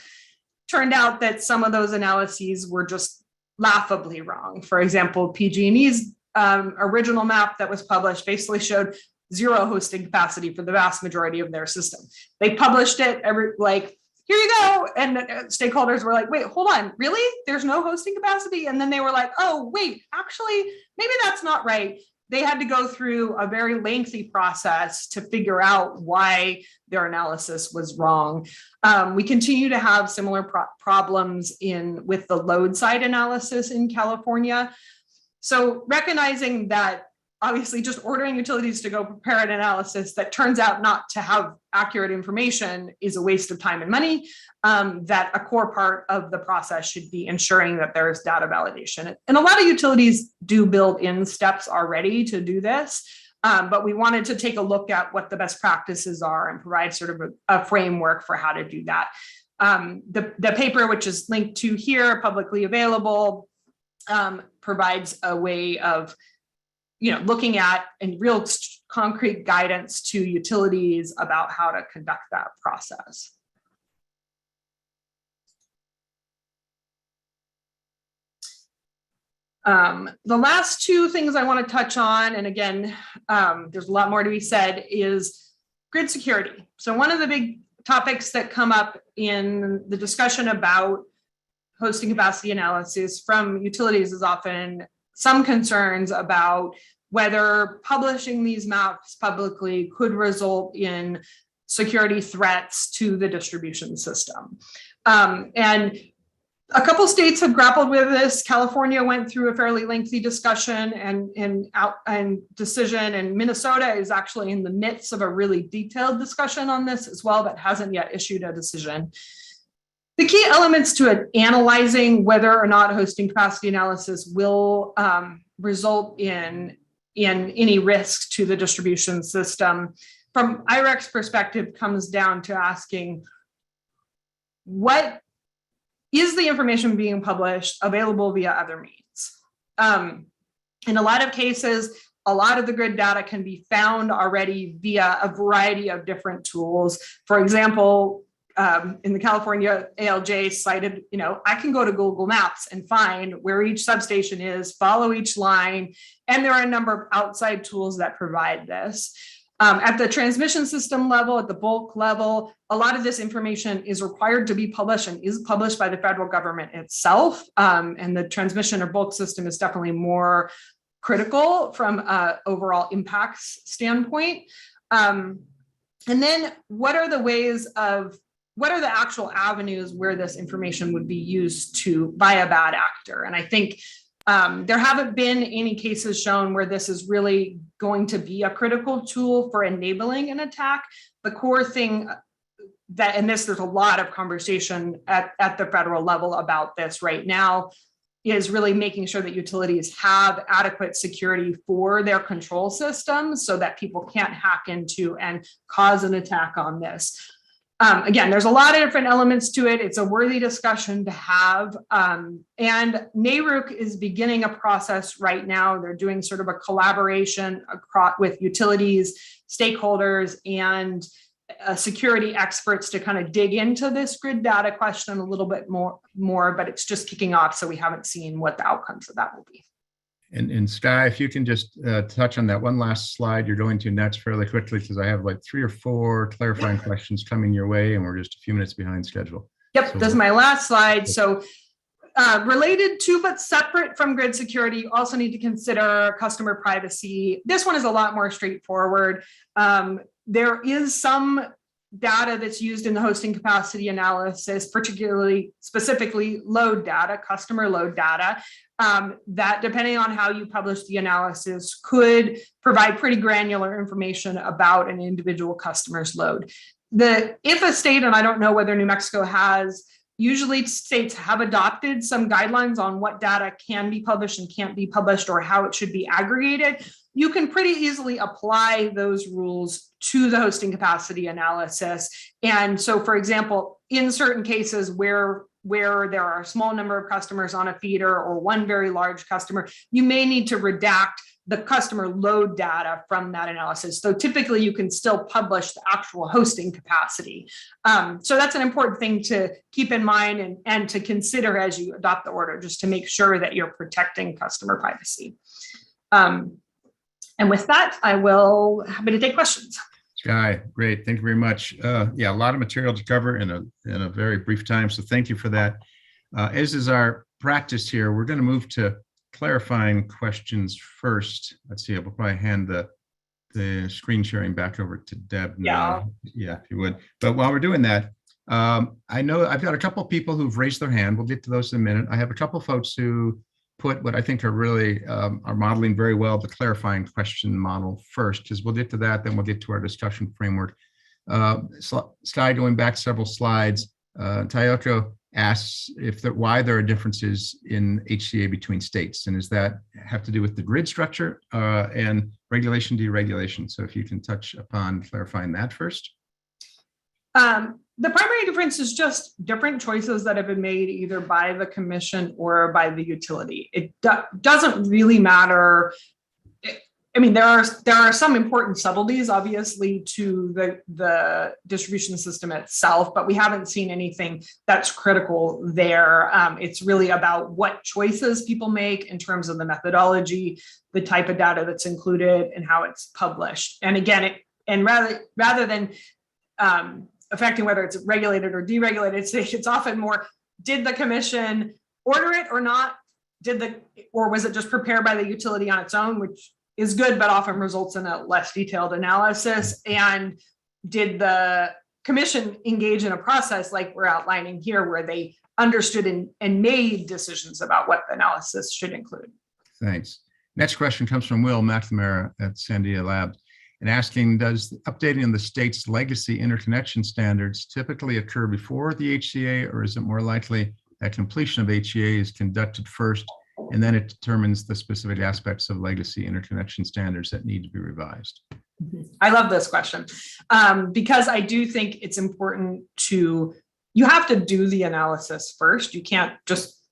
Turned out that some of those analyses were just laughably wrong. For example, PG&E's original map that was published basically showed zero hosting capacity for the vast majority of their system. They published it here you go. And stakeholders were like, wait, hold on, really? There's no hosting capacity? And then they were like, oh, wait, actually, maybe that's not right. They had to go through a very lengthy process to figure out why their analysis was wrong. We continue to have similar problems with the load side analysis in California. So recognizing that obviously just ordering utilities to go prepare an analysis that turns out not to have accurate information is a waste of time and money, that a core part of the process should be ensuring that there's data validation. And a lot of utilities do build in steps already to do this, but we wanted to take a look at what the best practices are and provide sort of a framework for how to do that. The paper, which is linked to here, publicly available, provides a way of looking at and real concrete guidance to utilities about how to conduct that process. The last two things I want to touch on, and again, there's a lot more to be said, is grid security. So one of the big topics that come up in the discussion about hosting capacity analysis from utilities is often some concerns about whether publishing these maps publicly could result in security threats to the distribution system. And a couple states have grappled with this. California went through a fairly lengthy discussion and decision, and Minnesota is actually in the midst of a really detailed discussion on this as well, but hasn't yet issued a decision. The key elements to analyzing whether or not hosting capacity analysis will result in any risk to the distribution system, from IREC's perspective, comes down to asking, what is the information being published available via other means? In a lot of cases, a lot of the grid data can be found already via a variety of different tools. For example, in the California ALJ cited, I can go to Google Maps and find where each substation is, follow each line, and there are a number of outside tools that provide this. At the transmission system level, at the bulk level, a lot of this information is required to be published and is published by the federal government itself. And the transmission or bulk system is definitely more critical from an overall impacts standpoint. And then what are the actual avenues where this information would be used by a bad actor? And I think there haven't been any cases shown where this is really going to be a critical tool for enabling an attack. The core thing there's a lot of conversation at the federal level about this right now, is really making sure that utilities have adequate security for their control systems so that people can't hack into and cause an attack on this. Again, there's a lot of different elements to it. It's a worthy discussion to have. And NARUC is beginning a process right now. They're doing sort of a collaboration with utilities, stakeholders, and security experts to kind of dig into this grid data question a little bit more, but it's just kicking off. So we haven't seen what the outcomes of that will be. And Sky, if you can just touch on that one last slide you're going to next fairly quickly, because I have like 3 or 4 clarifying questions coming your way, and we're just a few minutes behind schedule. Yep, So this is my last slide. So related to but separate from grid security, you also need to consider customer privacy. This one is a lot more straightforward. There is some data that's used in the hosting capacity analysis, particularly specifically load data, customer load data, that depending on how you publish the analysis could provide pretty granular information about an individual customer's load. If a state, and I don't know whether New Mexico has, usually states have adopted some guidelines on what data can be published and can't be published or how it should be aggregated. You can pretty easily apply those rules to the hosting capacity analysis. And so, for example, in certain cases where there are a small number of customers on a feeder or one very large customer, you may need to redact the customer load data from that analysis. So typically you can still publish the actual hosting capacity. So that's an important thing to keep in mind and to consider as you adopt the order, just to make sure that you're protecting customer privacy. And with that, I will happy to take questions. Sky, great. Thank you very much. Yeah, a lot of material to cover in a very brief time. So thank you for that. As is our practice here, we're going to move to clarifying questions first. Let's see, I'll probably hand the screen sharing back over to Deb now. Yeah, if you would. But while we're doing that, I know I've got a couple of people who've raised their hand. We'll get to those in a minute. I have a couple of folks who put what I think are really are modeling very well the clarifying question model first, because we'll get to that, then we'll get to our discussion framework. Sky, going back several slides, Tayoko asks why there are differences in HCA between states, and does that have to do with the grid structure and regulation deregulation? So if you can touch upon clarifying that first. The primary difference is just different choices that have been made either by the commission or by the utility. It doesn't really matter. I mean, there are some important subtleties, obviously, to the distribution system itself, but we haven't seen anything that's critical there. It's really about what choices people make in terms of the methodology, the type of data that's included, and how it's published. And again, rather than affecting whether it's regulated or deregulated state, it's often more, did the commission order it or not? Or was it just prepared by the utility on its own, which is good, but often results in a less detailed analysis? And did the commission engage in a process like we're outlining here, where they understood and made decisions about what the analysis should include? Thanks. Next question comes from Will McNamara at Sandia Labs, and asking, does updating of the state's legacy interconnection standards typically occur before the HCA, or is it more likely that completion of HCA is conducted first and then it determines the specific aspects of legacy interconnection standards that need to be revised? I love this question because I do think it's important you have to do the analysis first. You can't just,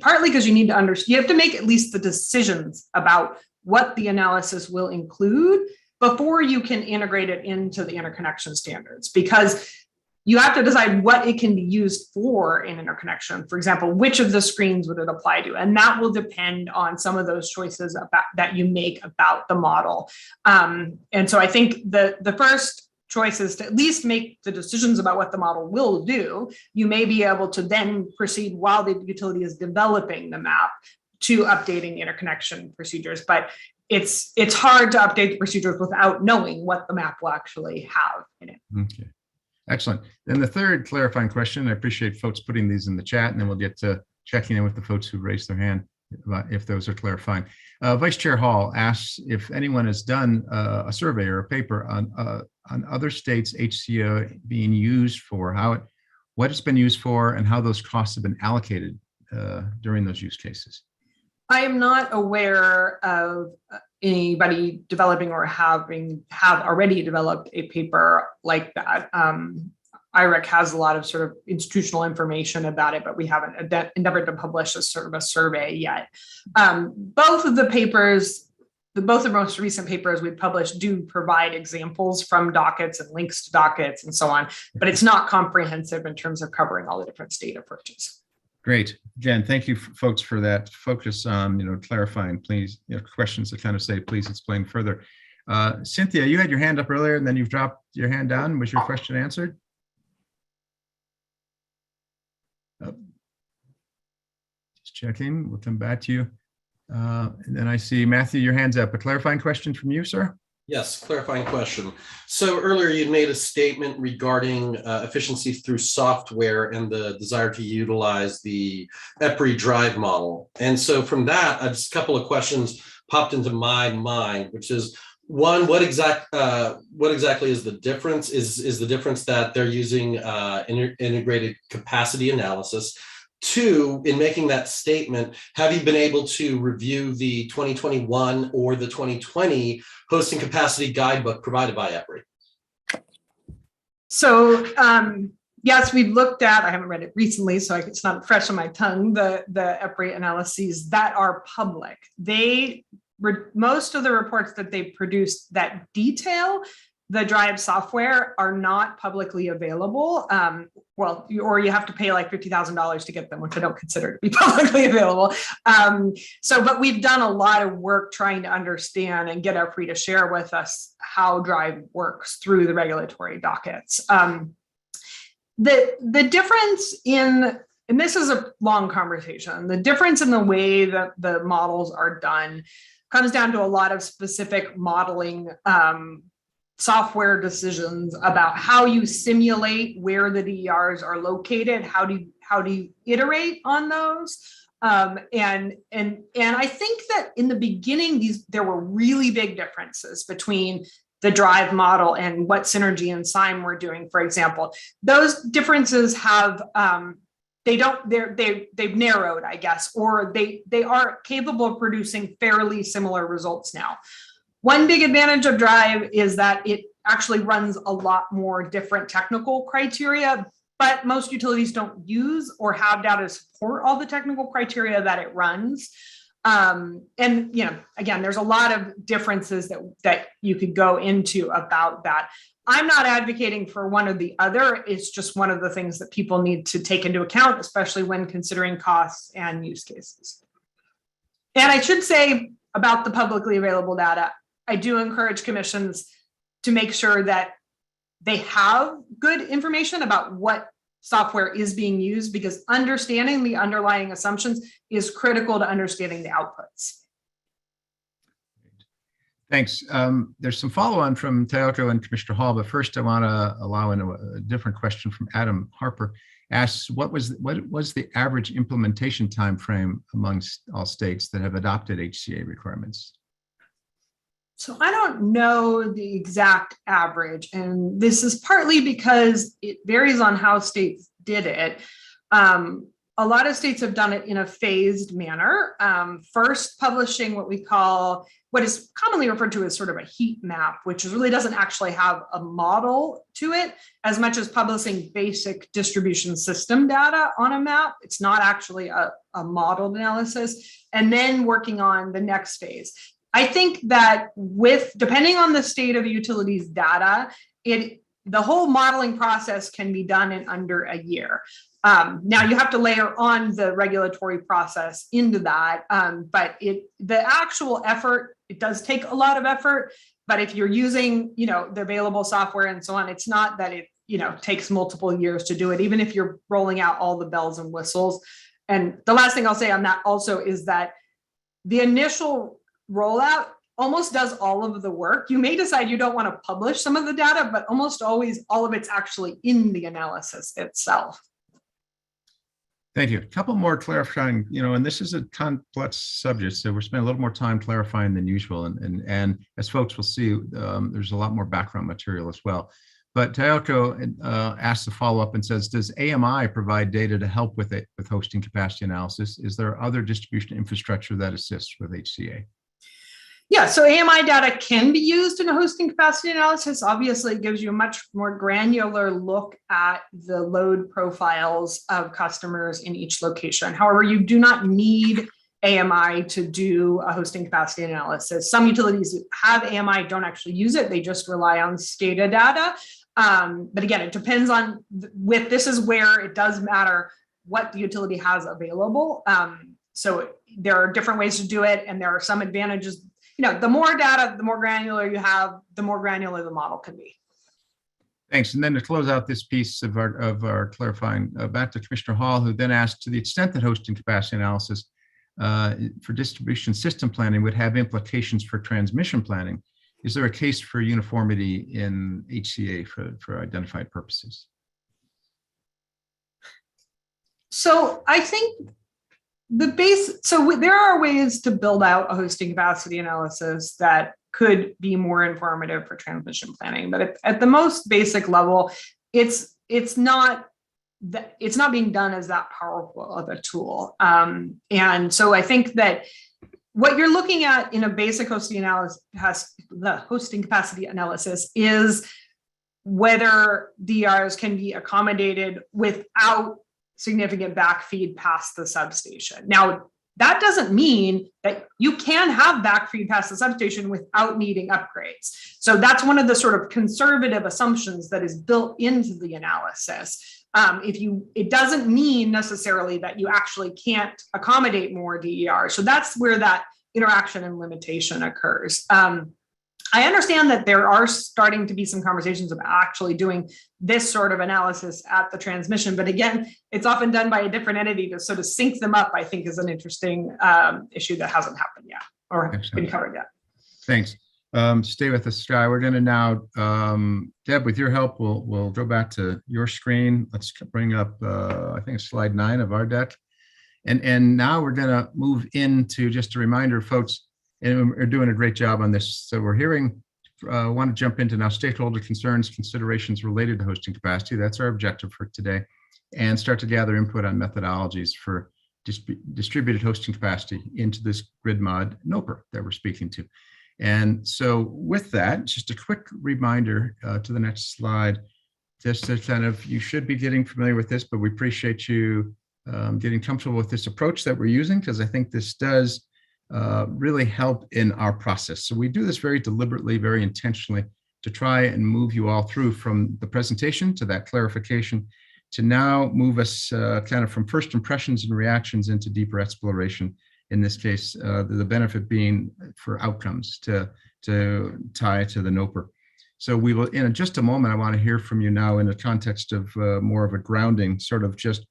partly because you need to understand, you have to make at least the decisions about what the analysis will include before you can integrate it into the interconnection standards, because you have to decide what it can be used for in interconnection. For example, which of the screens would it apply to? And that will depend on some of those choices that you make about the model. And so I think the first choice is to at least make the decisions about what the model will do. You may be able to then proceed while the utility is developing the map to updating interconnection procedures. But it's hard to update the procedures without knowing what the map will actually have in it. Okay, excellent. Then the third clarifying question, I appreciate folks putting these in the chat, and then we'll get to checking in with the folks who raised their hand if those are clarifying. Vice Chair Hall asks if anyone has done a survey or a paper on other states' HCA being used for, what it's been used for, and how those costs have been allocated during those use cases. I am not aware of anybody developing or have already developed a paper like that. IREC has a lot of sort of institutional information about it, but we haven't endeavored to publish a sort of a survey yet. Both of the most recent papers we've published do provide examples from dockets and links to dockets and so on, but it's not comprehensive in terms of covering all the different state approaches. Great. Again, thank you folks for that focus on, clarifying, please, questions that kind of say, please explain further. Cynthia, you had your hand up earlier and then you've dropped your hand down. Was your question answered? Just checking. We'll come back to you. And then I see Matthew, your hand's up. A clarifying question from you, sir? Yes, clarifying question. So earlier you made a statement regarding efficiency through software and the desire to utilize the EPRI drive model. And so from that, just a couple of questions popped into my mind, which is one, what exactly is the difference? Is the difference that they're using integrated capacity analysis? Two, in making that statement, have you been able to review the 2021 or the 2020 hosting capacity guidebook provided by EPRI? So yes, we've looked at, I haven't read it recently, so it's not fresh on my tongue, the EPRI analyses that are public. Most of the reports that they produce that detail the drive software are not publicly available. Or you have to pay like $50,000 to get them, which I don't consider to be publicly available. But we've done a lot of work trying to understand and get EPRI to share with us how drive works through the regulatory dockets. The difference in, and this is a long conversation, the difference in the way that the models are done comes down to a lot of specific modeling software decisions about how you simulate where the DERs are located, how do you iterate on those, and I think that in the beginning there were really big differences between the drive model and what Synergy and SIME were doing, for example. Those differences have they've narrowed, I guess, or they are capable of producing fairly similar results now. One big advantage of Drive is that it actually runs a lot more different technical criteria, but most utilities don't use or have data to support all the technical criteria that it runs. And again, there's a lot of differences that you could go into about that. I'm not advocating for one or the other. It's just one of the things that people need to take into account, especially when considering costs and use cases. And I should say about the publicly available data, I do encourage commissions to make sure that they have good information about what software is being used, because understanding the underlying assumptions is critical to understanding the outputs. Thanks. There's some follow-on from Teoko and Commissioner Hall, but first I want to allow in a different question from Adam Harper. Asks, what was the average implementation time frame amongst all states that have adopted HCA requirements? So I don't know the exact average, and this is partly because it varies on how states did it. A lot of states have done it in a phased manner. First publishing what is commonly referred to as sort of a heat map, which really doesn't actually have a model to it as much as publishing basic distribution system data on a map. It's not actually a modeled analysis, and then working on the next phase. I think that depending on the state of the utility's data, the whole modeling process can be done in under a year. Now you have to layer on the regulatory process into that, but the actual effort, it does take a lot of effort. But if you're using, the available software and so on, it's not that it, takes multiple years to do it, even if you're rolling out all the bells and whistles. And the last thing I'll say on that also is that the initial rollout almost does all of the work. You may decide you don't want to publish some of the data, but almost always all of it's actually in the analysis itself. Thank you. A couple more clarifying, and this is a complex subject, so we're spending a little more time clarifying than usual. And as folks will see, there's a lot more background material as well. But Teoko asks a follow-up and says, does AMI provide data to help with hosting capacity analysis? Is there other distribution infrastructure that assists with HCA? Yeah, so AMI data can be used in a hosting capacity analysis. Obviously, it gives you a much more granular look at the load profiles of customers in each location. However, you do not need AMI to do a hosting capacity analysis. Some utilities have AMI, don't actually use it. They just rely on SCADA data. But again, it depends on, this is where it does matter what the utility has available. So there are different ways to do it, and there are some advantages. The more data, the more granular you have, the more granular the model can be. Thanks. And then to close out this piece of our clarifying, back to Commissioner Hall, who then asked, to the extent that hosting capacity analysis for distribution system planning would have implications for transmission planning, is there a case for uniformity in HCA for identified purposes? So I think there are ways to build out a hosting capacity analysis that could be more informative for transmission planning, but at the most basic level, it's not being done as that powerful of a tool. And so I think that what you're looking at in a basic hosting analysis, the hosting capacity analysis, is whether DRs can be accommodated without significant backfeed past the substation. Now, that doesn't mean that you can have backfeed past the substation without needing upgrades. So that's one of the sort of conservative assumptions that is built into the analysis. It doesn't mean necessarily that you actually can't accommodate more DER. So that's where that interaction and limitation occurs. I understand that there are starting to be some conversations about actually doing this sort of analysis at the transmission, but again, it's often done by a different entity to sort of sync them up, I think is an interesting issue that hasn't happened yet or been covered yet. Thanks. Stay with us, Sky. We're going to now, Deb, with your help, we'll go back to your screen. Let's bring up, I think it's slide 9 of our deck. And now we're going to move into just a reminder, folks, and we're doing a great job on this. So we're hearing, want to jump into now stakeholder concerns, considerations related to hosting capacity. That's our objective for today. And start to gather input on methodologies for distributed hosting capacity into this grid mod NOPR that we're speaking to. And so with that, just a quick reminder to the next slide, just to kind of, you should be getting familiar with this, but we appreciate you getting comfortable with this approach that we're using, because I think this does really help in our process. So we do this very deliberately, very intentionally, to try and move you all through from the presentation to that clarification, to now move us kind of from first impressions and reactions into deeper exploration. In this case, the benefit being for outcomes to tie to the NOPR. So we will, in just a moment, I want to hear from you now in the context of more of a grounding, sort of just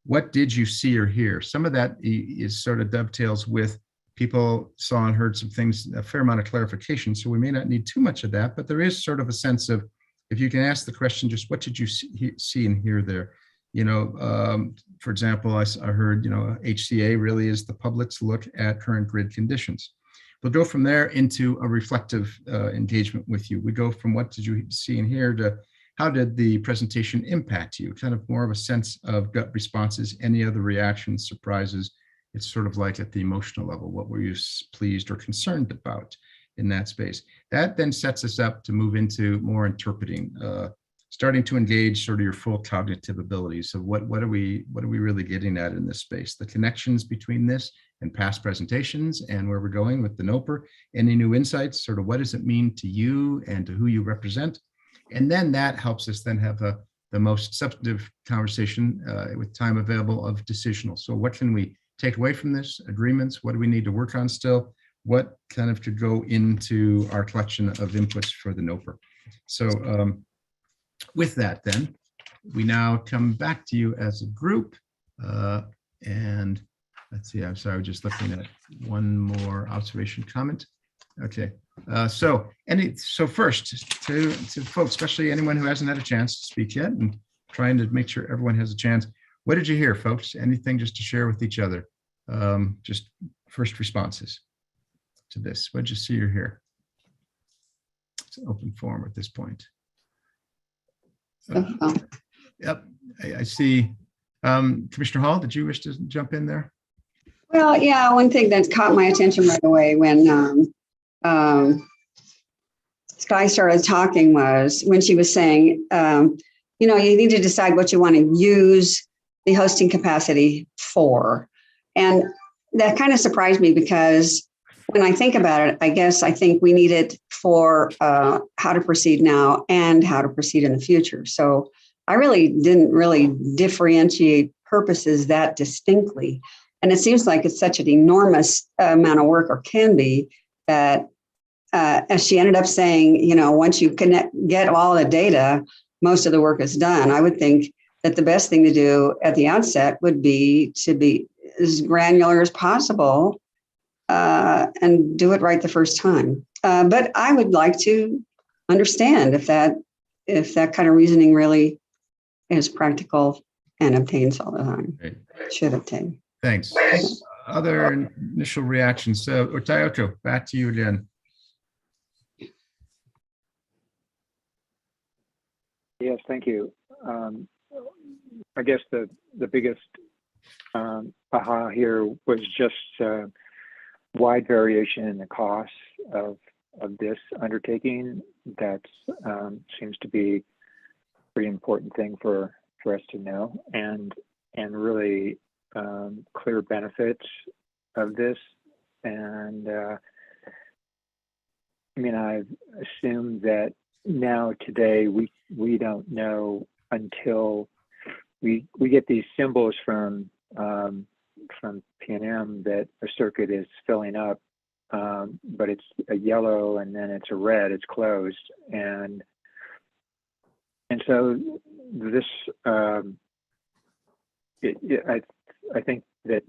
what did you see or hear? Some of that is sort of dovetails with people saw and heard some things, a fair amount of clarification. So we may not need too much of that, but there is sort of a sense of, if you can ask the question, just what did you see and hear there? You know, for example, I heard, you know, HCA really is the public's look at current grid conditions. We'll go from there into a reflective engagement with you. We go from what did you see and hear to how did the presentation impact you? Kind of more of a sense of gut responses, any other reactions, surprises. It's sort of like at the emotional level, what were you pleased or concerned about in that space? That then sets us up to move into more interpreting, starting to engage sort of your full cognitive abilities of what are we really getting at in this space, the connections between this and past presentations and where we're going with the NOPR, any new insights, sort of what does it mean to you and to who you represent? And then that helps us then have the most substantive conversation with time available of decisional. So what can we take away from this? Agreements, what do we need to work on still? What kind of could go into our collection of inputs for the NOPR? So with that then, we now come back to you as a group. And let's see, I'm sorry, just looking at one more observation comment. Okay, so first to folks, especially anyone who hasn't had a chance to speak yet, and trying to make sure everyone has a chance. What did you hear, folks? Anything just to share with each other? Just first responses to this. What did you see or hear? It's an open forum at this point. Yep, I see. Commissioner Hall, did you wish to jump in there? Well, yeah, one thing that caught my attention right away when Sky started talking was when she was saying, you know, you need to decide what you want to use the hosting capacity for. And that kind of surprised me because when I think about it, I think we need it for how to proceed now and how to proceed in the future. So I really didn't differentiate purposes that distinctly. And it seems like it's such an enormous amount of work, or can be, that as she ended up saying, you know, once you get all the data, most of the work is done. I would think that the best thing to do at the outset would be to be as granular as possible and do it right the first time. But I would like to understand if that kind of reasoning really is practical and obtains all the time. Great. Should obtain. Thanks. Other initial reactions. So, Tayoto, back to you again. Yes, thank you. I guess the biggest aha here was just wide variation in the costs of this undertaking. That seems to be a pretty important thing for us to know, and really clear benefits of this. And I mean, I've assumed that now today we don't know until we get these symbols from P&M that a circuit is filling up, but it's a yellow and then it's a red, it's closed. And so this, I think that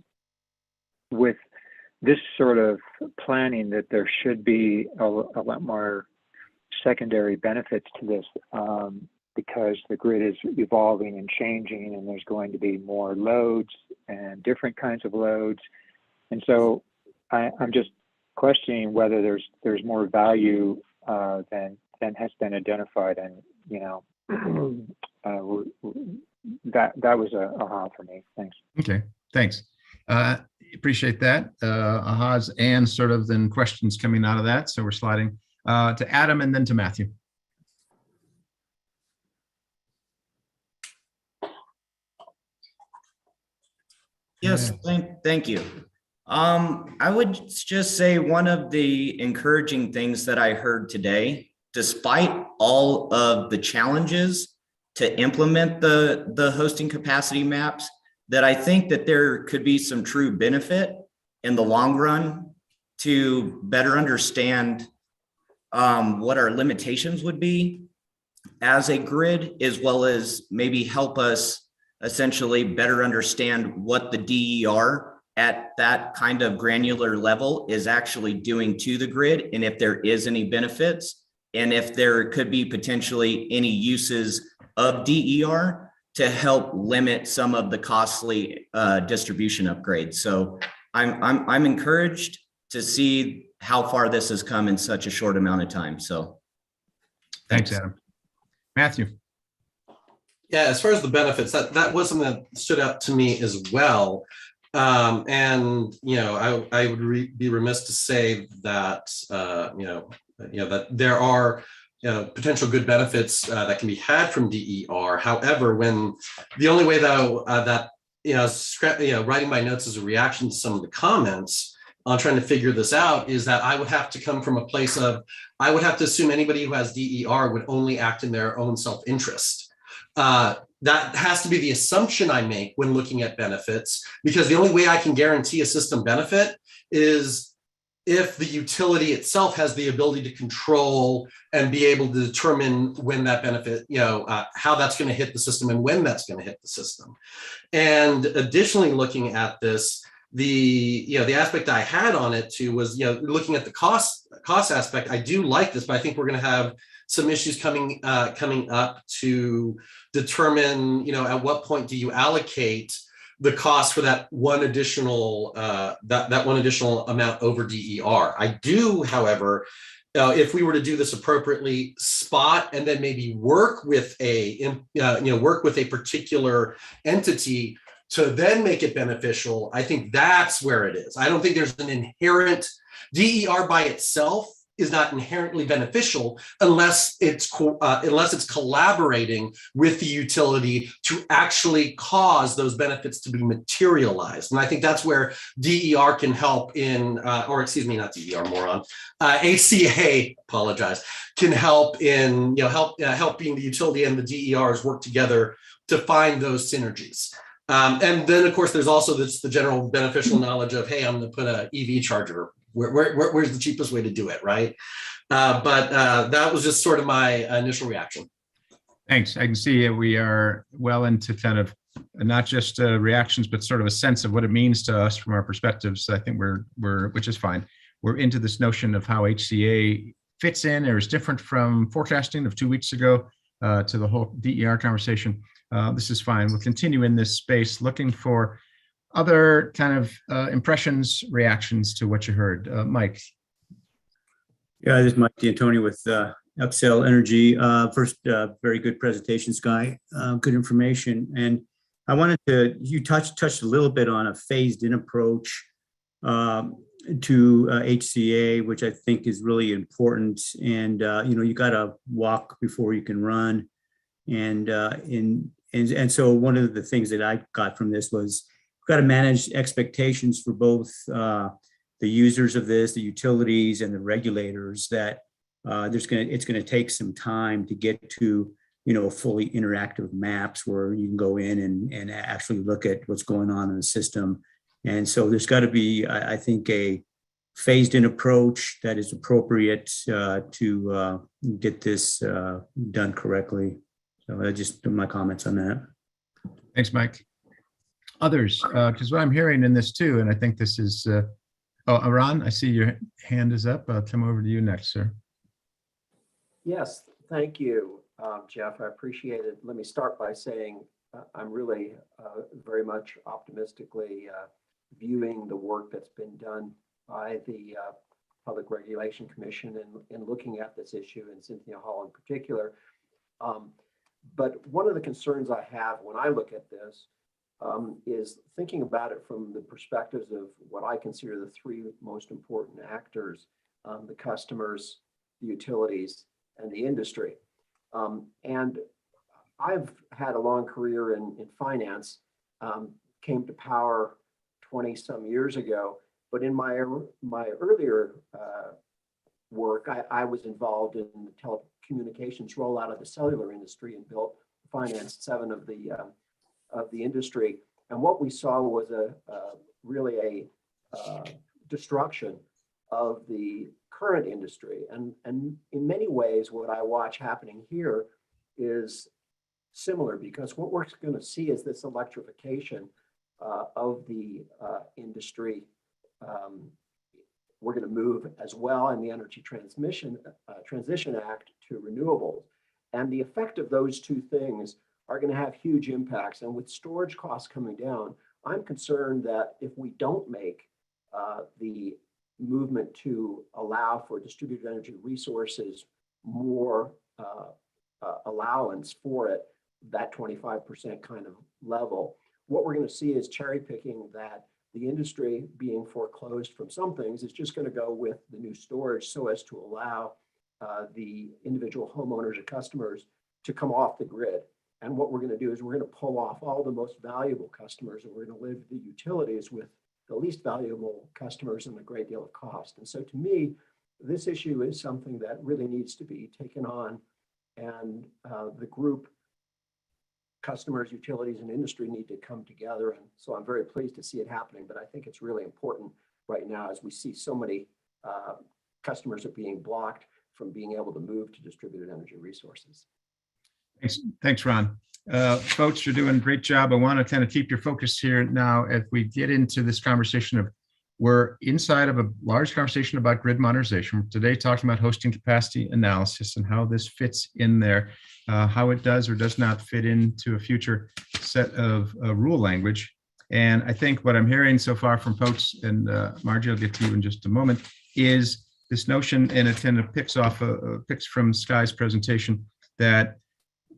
with this sort of planning that there should be a lot more secondary benefits to this, because the grid is evolving and changing, and there's going to be more loads and different kinds of loads. And so I'm just questioning whether there's more value than has been identified. And that was a aha for me. Thanks. Okay, thanks. Appreciate that. Ahas and sort of then questions coming out of that. So we're sliding to Adam and then to Matthew. Yes, thank you. I would just say one of the encouraging things that I heard today, despite all of the challenges to implement the hosting capacity maps, that I think that there could be some true benefit in the long run to better understand what our limitations would be as a grid, as well as maybe help us essentially better understand what the DER at that kind of granular level is actually doing to the grid, and if there is any benefits, and if there could be potentially any uses of DER to help limit some of the costly distribution upgrades. So I'm encouraged to see how far this has come in such a short amount of time. So thanks, Adam. Matthew. Yeah, as far as the benefits, that was something that stood out to me as well. And I would be remiss to say that that there are potential good benefits that can be had from DER. However, when the only way though that writing my notes as a reaction to some of the comments on trying to figure this out is that I would have to come from a place of I would have to assume anybody who has DER would only act in their own self-interest. That has to be the assumption I make when looking at benefits, because the only way I can guarantee a system benefit is if the utility itself has the ability to control and be able to determine when that benefit, how that's going to hit the system and when that's going to hit the system. And additionally, looking at this, the aspect I had on it too was, looking at the cost aspect. I do like this, but I think we're going to have some issues coming up to determine, at what point do you allocate the cost for that one additional amount over DER. I do, however, if we were to do this appropriately, spot and then maybe work with a particular entity to then make it beneficial. I think that's where it is. I don't think there's an inherent DER by itself is not inherently beneficial unless it's collaborating with the utility to actually cause those benefits to be materialized. And I think that's where DER can help in, not DER, moron, ACA, apologize, can help in, helping the utility and the DERs work together to find those synergies. And then, of course, there's also the general beneficial knowledge of, hey, I'm going to put an EV charger. Where's the cheapest way to do it, right? But that was just sort of my initial reaction. Thanks. I can see we are well into kind of not just reactions, but sort of a sense of what it means to us from our perspectives. I think we're which is fine. we're into this notion of how HCA fits in or is different from forecasting of 2 weeks ago to the whole DER conversation. This is fine. We'll continue in this space looking for other kind of impressions, reactions to what you heard. Mike. Yeah, this is Mike D'Antoni with Upsell Energy. First, very good presentation, Sky. Good information. And I wanted to, you touched a little bit on a phased-in approach to HCA, which I think is really important. And you got to walk before you can run. And so one of the things that I got from this was we've got to manage expectations for both the users of this, the utilities, and the regulators. That it's going to take some time to get to fully interactive maps where you can go in and actually look at what's going on in the system. And so there's got to be, I think, a phased-in approach that is appropriate to get this done correctly. So I just do my comments on that. Thanks, Mike. Others, because what I'm hearing in this too, and I think this is, Ron, I see your hand is up. I'll come over to you next, sir. Yes, thank you, Jeff. I appreciate it. Let me start by saying I'm really very much optimistically viewing the work that's been done by the Public Regulation Commission in looking at this issue, and Cynthia Hall in particular. But one of the concerns I have when I look at this is thinking about it from the perspectives of what I consider the three most important actors, the customers, the utilities, and the industry. And I've had a long career in finance, came to power 20 some years ago, but in my earlier work, I was involved in the telecommunications rollout of the cellular industry and financed 7 of the industry. And what we saw was really a destruction of the current industry. And in many ways, what I watch happening here is similar, because what we're going to see is this electrification of the industry. We're going to move as well in the Energy Transition Act to renewables. And the effect of those two things are going to have huge impacts. And with storage costs coming down, I'm concerned that if we don't make the movement to allow for distributed energy resources more allowance for it, that 25% kind of level, what we're going to see is cherry picking, that the industry being foreclosed from some things is just going to go with the new storage so as to allow the individual homeowners or customers to come off the grid. And what we're going to do is we're going to pull off all the most valuable customers, and we're going to leave the utilities with the least valuable customers and a great deal of cost. And so to me, this issue is something that really needs to be taken on, and the group, customers, utilities, and industry need to come together. And so I'm very pleased to see it happening, but I think it's really important right now as we see so many customers are being blocked from being able to move to distributed energy resources. Thanks, Ron. Folks, you're doing a great job. I want to kind of keep your focus here now as we get into this conversation of, we're inside of a large conversation about grid modernization. Today, talking about hosting capacity analysis and how this fits in there, how it does or does not fit into a future set of rule language. And I think what I'm hearing so far from folks, and Margie, I'll get to you in just a moment, is this notion, and it kind of picks from Sky's presentation, that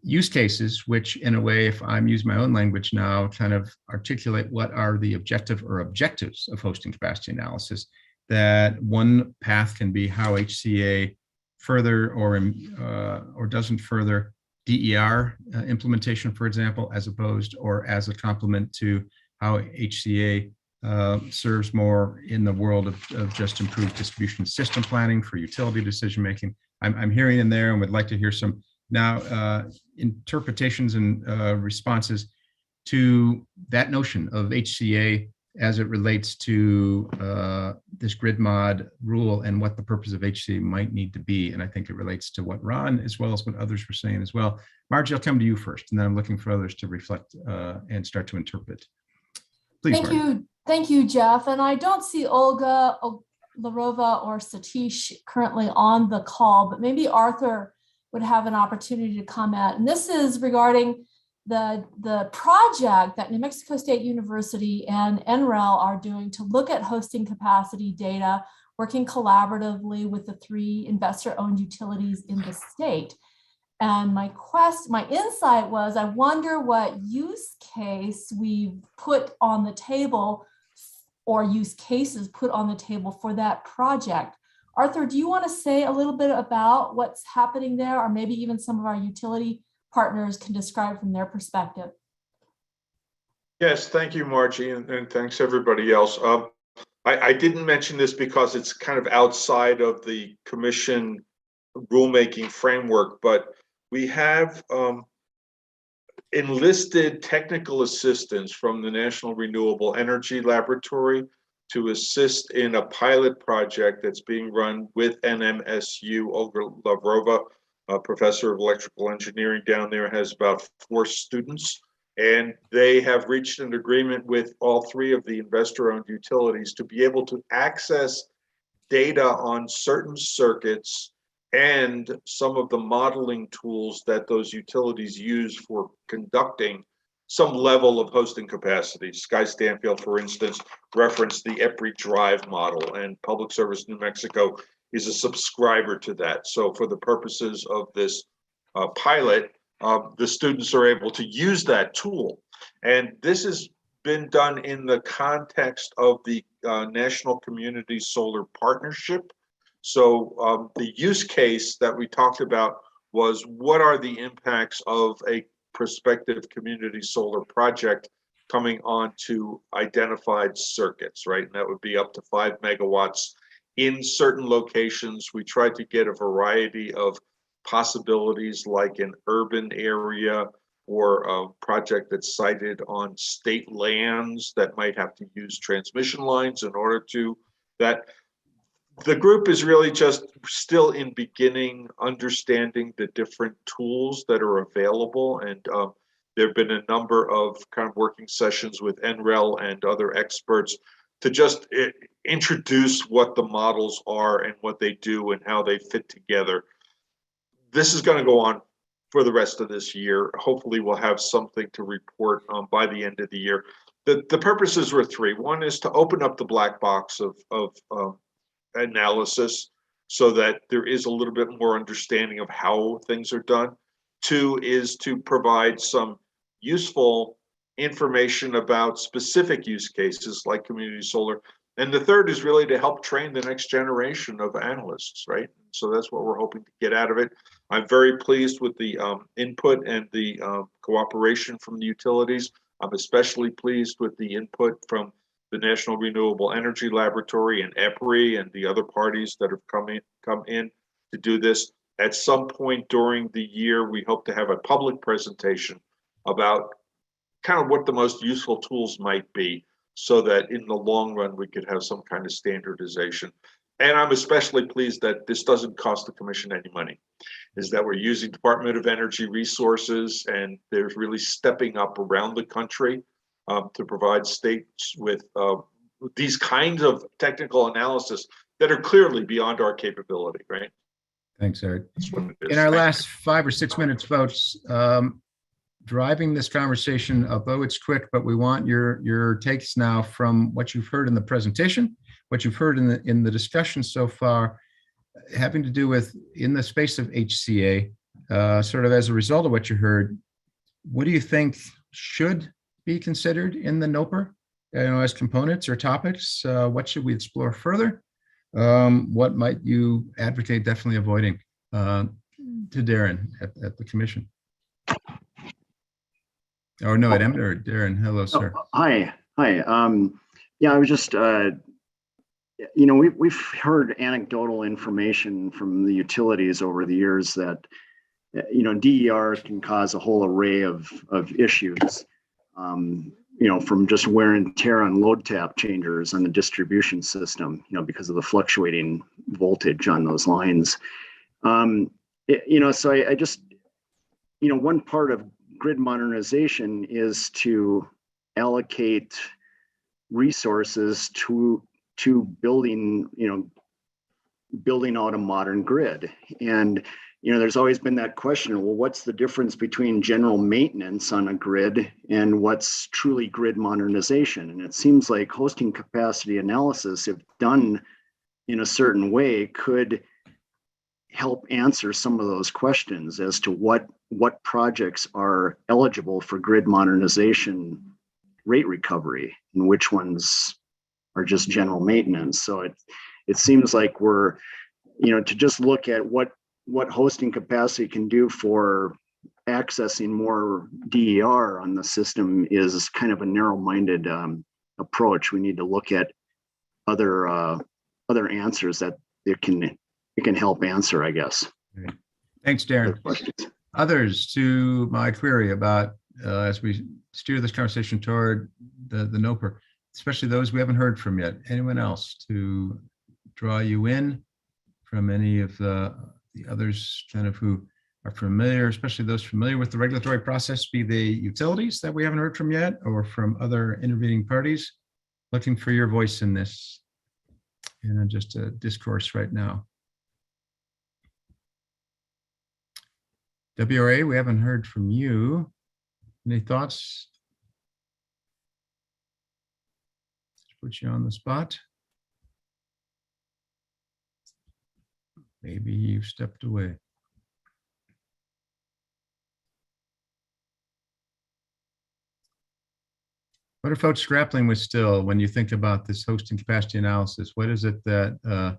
use cases, which in a way, if I'm using my own language now, kind of articulate what are the objectives of hosting capacity analysis, that one path can be how HCA further or doesn't further DER implementation, for example, as opposed or as a complement to how HCA serves more in the world of just improved distribution system planning for utility decision-making. I'm hearing in there and would like to hear some now interpretations and responses to that notion of HCA as it relates to this grid mod rule and what the purpose of HCA might need to be. And I think it relates to what Ron, as well as what others were saying as well. Margie, I'll come to you first, and then I'm looking for others to reflect and start to interpret. Please, Thank you, Jeff. And I don't see Olga Larova or Satish currently on the call, but maybe Arthur would have an opportunity to comment. And this is regarding the project that New Mexico State University and NREL are doing to look at hosting capacity data, working collaboratively with the 3 investor-owned utilities in the state. And my insight was, I wonder what use case we've put on the table or use cases put on the table for that project. Arthur, do you want to say a little bit about what's happening there, or maybe even some of our utility partners can describe from their perspective? Yes, thank you, Margie, and thanks everybody else. I didn't mention this because it's kind of outside of the commission rulemaking framework, but we have enlisted technical assistance from the National Renewable Energy Laboratory to assist in a pilot project that's being run with NMSU. Olga Lavrova, a professor of electrical engineering down there, has about 4 students, and they have reached an agreement with all 3 of the investor-owned utilities to be able to access data on certain circuits and some of the modeling tools that those utilities use for conducting some level of hosting capacity. Sky Stanfield, for instance, referenced the EPRI Drive model, and Public Service New Mexico is a subscriber to that. So for the purposes of this pilot, the students are able to use that tool. And this has been done in the context of the National Community Solar Partnership. So the use case that we talked about was, what are the impacts of a prospective community solar project coming onto identified circuits, right? And that would be up to 5 megawatts in certain locations. We tried to get a variety of possibilities, like an urban area or a project that's sited on state lands that might have to use transmission lines in order to that. The group is really just still in beginning understanding the different tools that are available. And there have been a number of kind of working sessions with NREL and other experts to just introduce what the models are and what they do and how they fit together. This is going to go on for the rest of this year. Hopefully we'll have something to report by the end of the year. The purposes were 3. One is to open up the black box of analysis so that there is a little bit more understanding of how things are done. 2 is to provide some useful information about specific use cases like community solar. And the 3rd is really to help train the next generation of analysts, right? So that's what we're hoping to get out of it. I'm very pleased with the input and the cooperation from the utilities. I'm especially pleased with the input from the National Renewable Energy Laboratory and EPRI and the other parties that have come in to do this. At some point during the year, we hope to have a public presentation about kind of what the most useful tools might be, so that in the long run, we could have some kind of standardization. And I'm especially pleased that this doesn't cost the commission any money, is that we're using Department of Energy resources, and they're really stepping up around the country to provide states with these kinds of technical analysis that are clearly beyond our capability, right? Thanks, Eric. That's what it is. In our last 5 or 6 minutes, folks, driving this conversation, although it's quick, but we want your takes now from what you've heard in the presentation, what you've heard in the discussion so far, having to do with in the space of HCA, sort of as a result of what you heard. What do you think should be considered in the NOPR, as components or topics? What should we explore further? What might you advocate definitely avoiding? To Darren at the commission. Or no, at Emmett or Darren. Hello, sir. Hi. Yeah, I was just, we've heard anecdotal information from the utilities over the years that, DER can cause a whole array of issues, from just wear and tear on load tap changers on the distribution system, because of the fluctuating voltage on those lines. So I just, one part of grid modernization is to allocate resources to to building, building out a modern grid. And, there's always been that question, well, what's the difference between general maintenance on a grid and what's truly grid modernization? And it seems like hosting capacity analysis, if done in a certain way, could help answer some of those questions as to what projects are eligible for grid modernization rate recovery and which ones are just general maintenance. So it seems like we're, to just look at what hosting capacity can do for accessing more DER on the system is kind of a narrow-minded approach. We need to look at other answers that it can help answer, I guess. Great. Thanks, Darren. Others to my query about as we steer this conversation toward the NOPR, especially those we haven't heard from yet. Anyone else to draw you in from any of the others kind of who are familiar, especially those familiar with the regulatory process, be they utilities that we haven't heard from yet or from other intervening parties? Looking for your voice in this and just a discourse right now. WRA, we haven't heard from you. Any thoughts? Put you on the spot. Maybe you've stepped away. What are folks grappling with still when you think about this hosting capacity analysis? What is it that,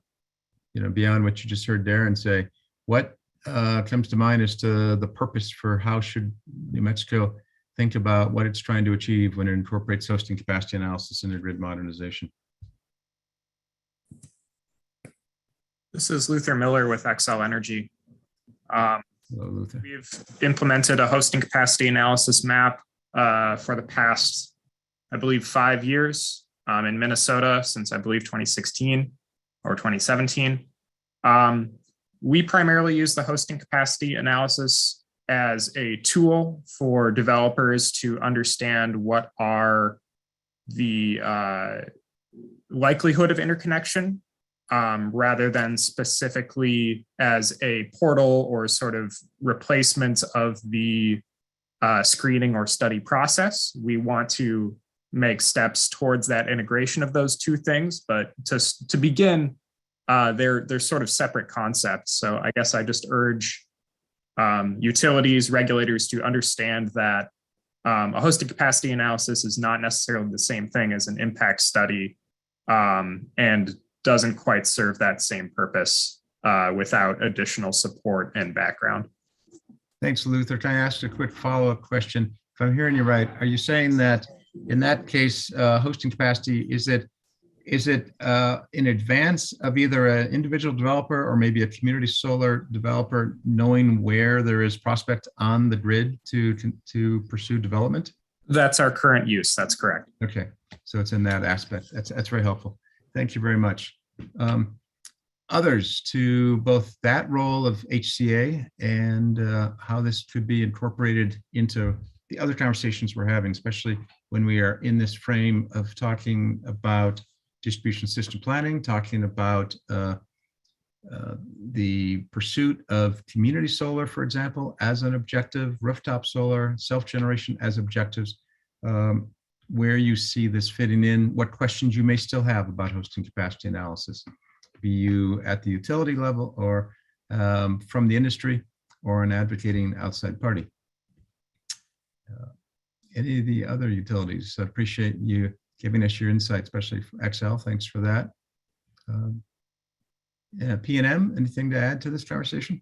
beyond what you just heard Darren say, what comes to mind as to the purpose for how should New Mexico think about what it's trying to achieve when it incorporates hosting capacity analysis into grid modernization? This is Luther Miller with XL Energy. Hello, Luther. We've implemented a hosting capacity analysis map for the past, I believe, 5 years in Minnesota since I believe 2016 or 2017. We primarily use the hosting capacity analysis as a tool for developers to understand what are the likelihood of interconnection rather than specifically as a portal or sort of replacement of the screening or study process. We want to make steps towards that integration of those two things, but to begin, they're sort of separate concepts. So I guess I just urge utilities, regulators to understand that a hosted capacity analysis is not necessarily the same thing as an impact study and doesn't quite serve that same purpose without additional support and background. Thanks, Luther. Can I ask a quick follow-up question? If I'm hearing you right, are you saying that in that case, hosting capacity, is it in advance of either an individual developer or maybe a community solar developer knowing where there is prospect on the grid to pursue development? That's our current use. That's correct. Okay, so it's in that aspect. That's very helpful. Thank you very much. Others to both that role of HCA and how this could be incorporated into the other conversations we're having, especially when we are in this frame of talking about distribution system planning, talking about the pursuit of community solar, for example, as an objective, rooftop solar, self-generation as objectives, where you see this fitting in, what questions you may still have about hosting capacity analysis, be you at the utility level or from the industry or an advocating outside party. Any of the other utilities, I appreciate you giving us your insight, especially for XL. Thanks for that. Yeah, P&M, anything to add to this conversation?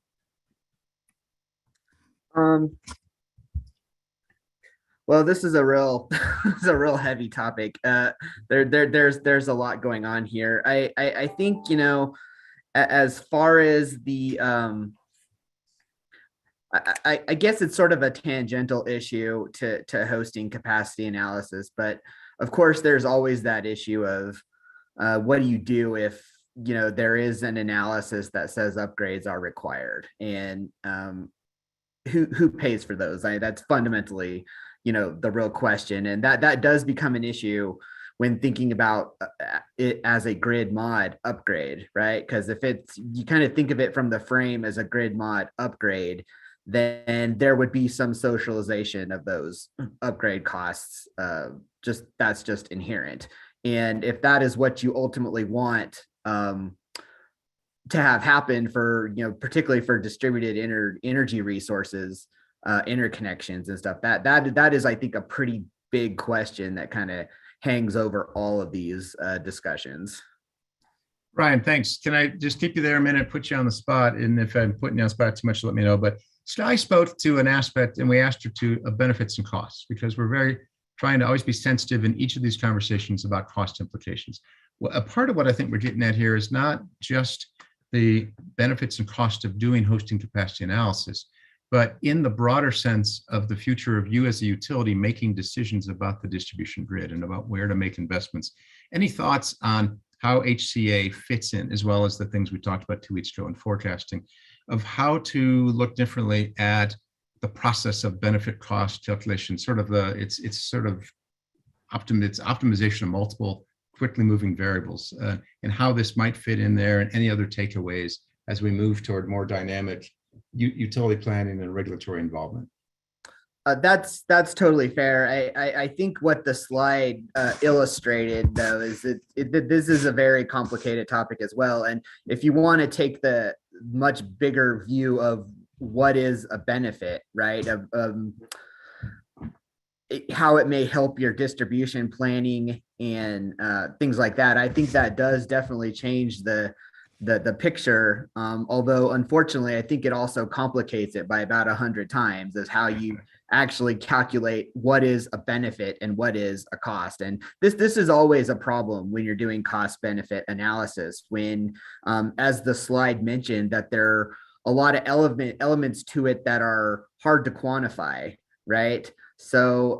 Well, this is a real, this is a real heavy topic. There's a lot going on here. I think, as far as the, I guess it's sort of a tangential issue to hosting capacity analysis, but of course, there's always that issue of what do you do if there is an analysis that says upgrades are required, and who pays for those? That's fundamentally the real question, and that does become an issue when thinking about it as a grid mod upgrade, right? Because if it's, you kind of think of it from the frame as a grid mod upgrade, then there would be some socialization of those upgrade costs. That's just inherent. And if that is what you ultimately want to have happen for, particularly for distributed energy resources, interconnections and stuff, that is, I think, a pretty big question that kind of hangs over all of these discussions. Ryan, thanks. Can I just keep you there a minute, put you on the spot? And if I'm putting you on the spot too much, let me know. But Sky spoke to an aspect, and we asked her to benefits and costs, because we're very trying to always be sensitive in each of these conversations about cost implications. Well, a part of what I think we're getting at here is not just the benefits and cost of doing hosting capacity analysis, but in the broader sense of the future of you as a utility making decisions about the distribution grid and about where to make investments. Any thoughts on how HCA fits in, as well as the things we talked about 2 weeks ago in forecasting, of how to look differently at the process of benefit cost calculation, sort of it's optimization of multiple quickly moving variables, and how this might fit in there, and any other takeaways as we move toward more dynamic utility planning and regulatory involvement. That's totally fair. I think what the slide illustrated, though, is that this is a very complicated topic as well. And if you want to take the much bigger view of what is a benefit, right, of how it may help your distribution planning and things like that, I think that does definitely change the picture. Although unfortunately, I think it also complicates it by about 100 times as how you actually calculate what is a benefit and what is a cost. And this is always a problem when you're doing cost benefit analysis, when as the slide mentioned, that there are a lot of elements to it that are hard to quantify, right? So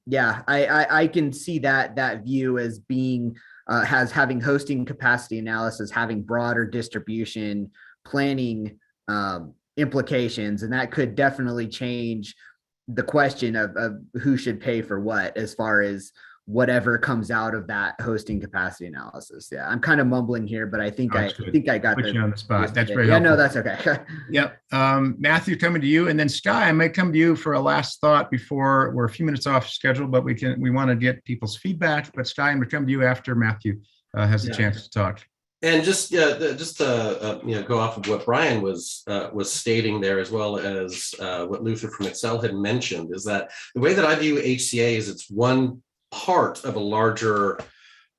yeah, I can see that view as being having hosting capacity analysis, having broader distribution planning implications, and that could definitely change the question of who should pay for what, as far as whatever comes out of that hosting capacity analysis. Yeah, I'm kind of mumbling here, but I think I got Put you on the spot. That's very helpful. helpful. No, that's okay. Yep. Matthew, coming to you, and then Sky, I might come to you for a last thought before we're a few minutes off schedule, but we want to get people's feedback. But Sky, I'm going to come to you after Matthew has a chance to talk. And just to go off of what Brian was stating there, as well as what Luther from Excel had mentioned, is that the way that I view HCA is it's one part of a larger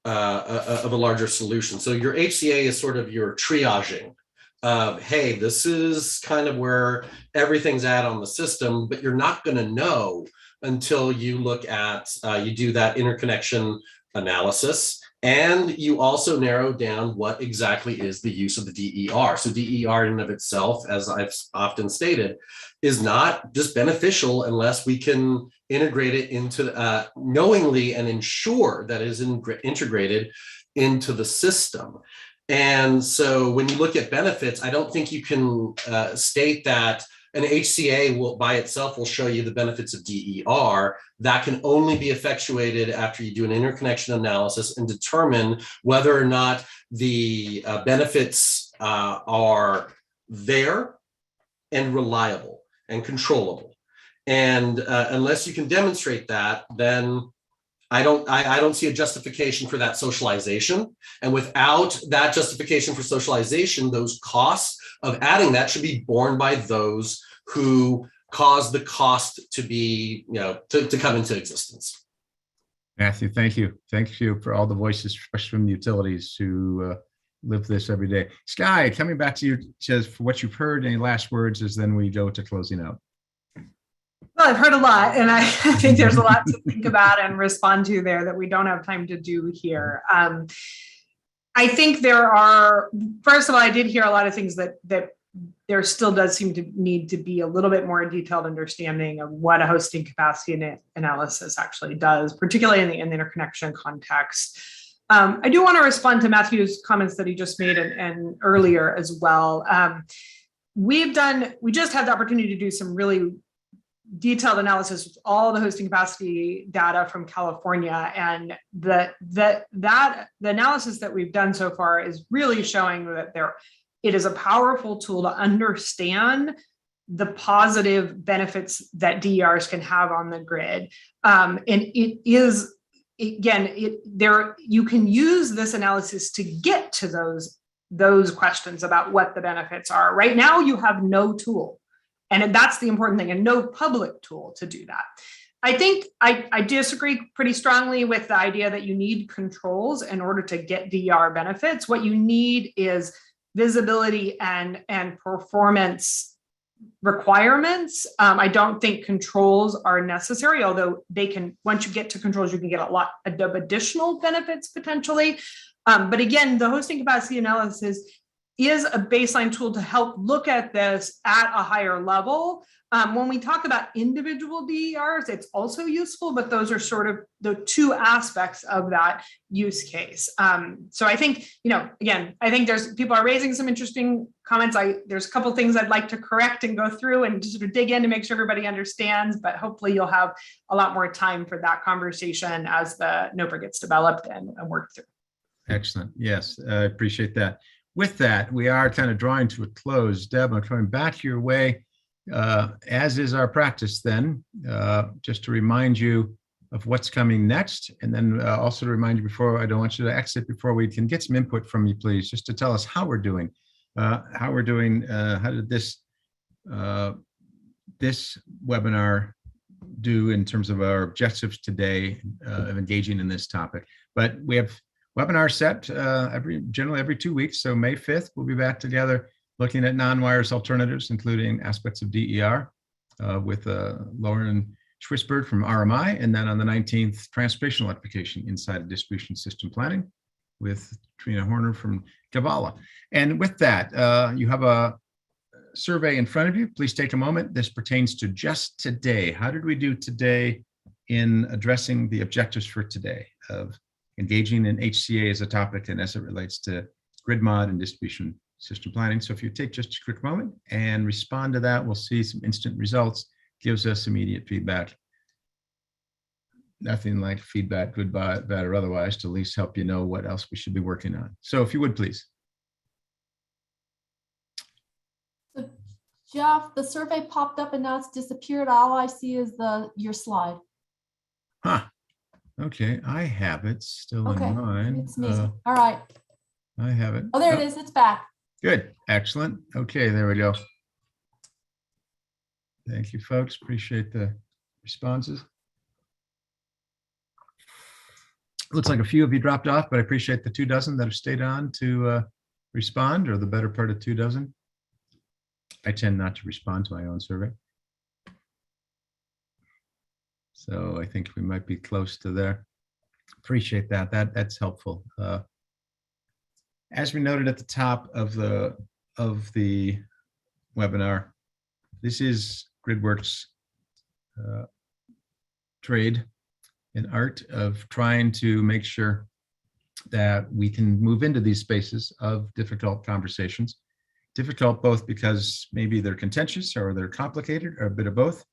solution. So your HCA is sort of your triaging of, hey, this is kind of where everything's at on the system, but you're not going to know until you look at you do that interconnection analysis. And you also narrow down what exactly is the use of the DER. So DER in and of itself, as I've often stated, is not just beneficial unless we can integrate it into knowingly and ensure that it is integrated into the system. And so when you look at benefits, I don't think you can state that an HCA will by itself will show you the benefits of DER. That can only be effectuated after you do an interconnection analysis and determine whether or not the benefits are there and reliable and controllable. And unless you can demonstrate that, then I don't see a justification for that socialization. And without that justification for socialization, those costs of adding that should be borne by those who cause the cost to be, to come into existence. Matthew, thank you. Thank you for all the voices, especially from the utilities, who live this every day. Sky, coming back to you, just for what you've heard, any last words as then we go to closing out. Well, I've heard a lot, and I think there's a lot to think about and respond to there that we don't have time to do here. I think there are, first of all, I did hear a lot of things that there still does seem to need to be a little bit more detailed understanding of what a hosting capacity analysis actually does, particularly in the interconnection context. I do want to respond to Matthew's comments that he just made and earlier as well. We just had the opportunity to do some really detailed analysis with all the hosting capacity data from California. And the analysis that we've done so far is really showing that it is a powerful tool to understand the positive benefits that DERs can have on the grid. And it is, again, you can use this analysis to get to those questions about what the benefits are. Right now, you have no tool. And that's the important thing, and no public tool to do that. I think I disagree pretty strongly with the idea that you need controls in order to get DER benefits. What you need is visibility and performance requirements. I don't think controls are necessary, although they can, once you get to controls, you can get a lot of additional benefits potentially. But again, the hosting capacity analysis is a baseline tool to help look at this at a higher level. When we talk about individual DERs, it's also useful, but those are sort of the two aspects of that use case. So I think, again, I think people are raising some interesting comments. There's a couple things I'd like to correct and go through and just sort of dig in to make sure everybody understands, but hopefully you'll have a lot more time for that conversation as the NOPR gets developed and worked through. Excellent. Yes, I appreciate that. With that, we are kind of drawing to a close. Deb, I'm coming back your way, as is our practice then, just to remind you of what's coming next. And then also to remind you I don't want you to exit before we can get some input from you, please, just to tell us how we're doing. How did this webinar do in terms of our objectives today of engaging in this topic? But we have webinar set generally every 2 weeks. So May 5th, we'll be back together looking at non-wires alternatives, including aspects of DER with Lauren Schwisberg from RMI. And then on the 19th, transportation electrification inside of distribution system planning with Trina Horner from Cavala. And with that, you have a survey in front of you. Please take a moment. This pertains to just today. How did we do today in addressing the objectives for today of engaging in HCA as a topic and as it relates to grid mod and distribution system planning? So if you take just a quick moment and respond to that, we'll see some instant results, gives us immediate feedback. Nothing like feedback, good, bad, or otherwise, to at least help you know what else we should be working on. So if you would, please. So Jeff, the survey popped up and now it's disappeared. All I see is your slide. Huh. Okay, I have it still in mine. It's me. All right. I have it. Oh, there it is. It's back. Good. Excellent. Okay, there we go. Thank you, folks. Appreciate the responses. Looks like a few of you dropped off, but I appreciate the 24 that have stayed on to respond, or the better part of 24. I tend not to respond to my own survey. So I think we might be close to there. Appreciate that. That's helpful. As we noted at the top of the webinar, this is GridWorks' trade and art of trying to make sure that we can move into these spaces of difficult conversations. Difficult both because maybe they're contentious or they're complicated or a bit of both,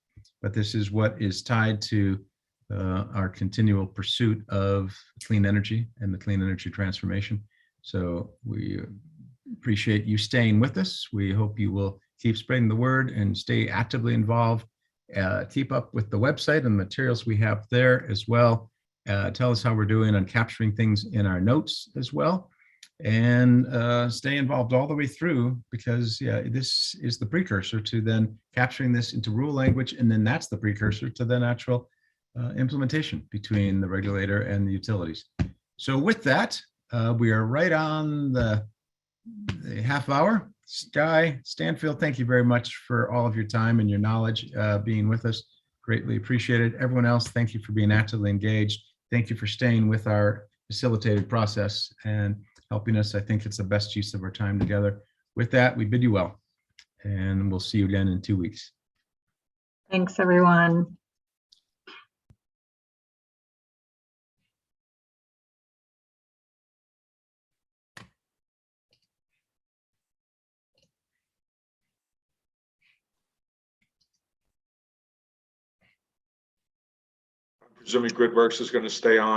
but this is what is tied to our continual pursuit of clean energy and the clean energy transformation. So we appreciate you staying with us. We hope you will keep spreading the word and stay actively involved. Keep up with the website and the materials we have there as well. Tell us how we're doing on capturing things in our notes as well. And stay involved all the way through, because this is the precursor to then capturing this into rule language, and then that's the precursor to the actual implementation between the regulator and the utilities. So with that, we are right on the half hour. Sky Stanfield, thank you very much for all of your time and your knowledge being with us. Greatly appreciated. Everyone else, thank you for being actively engaged. Thank you for staying with our facilitated process and helping us. I think it's the best use of our time together. With that, we bid you well, and we'll see you again in 2 weeks. Thanks, everyone. presuming GridWorks is going to stay on.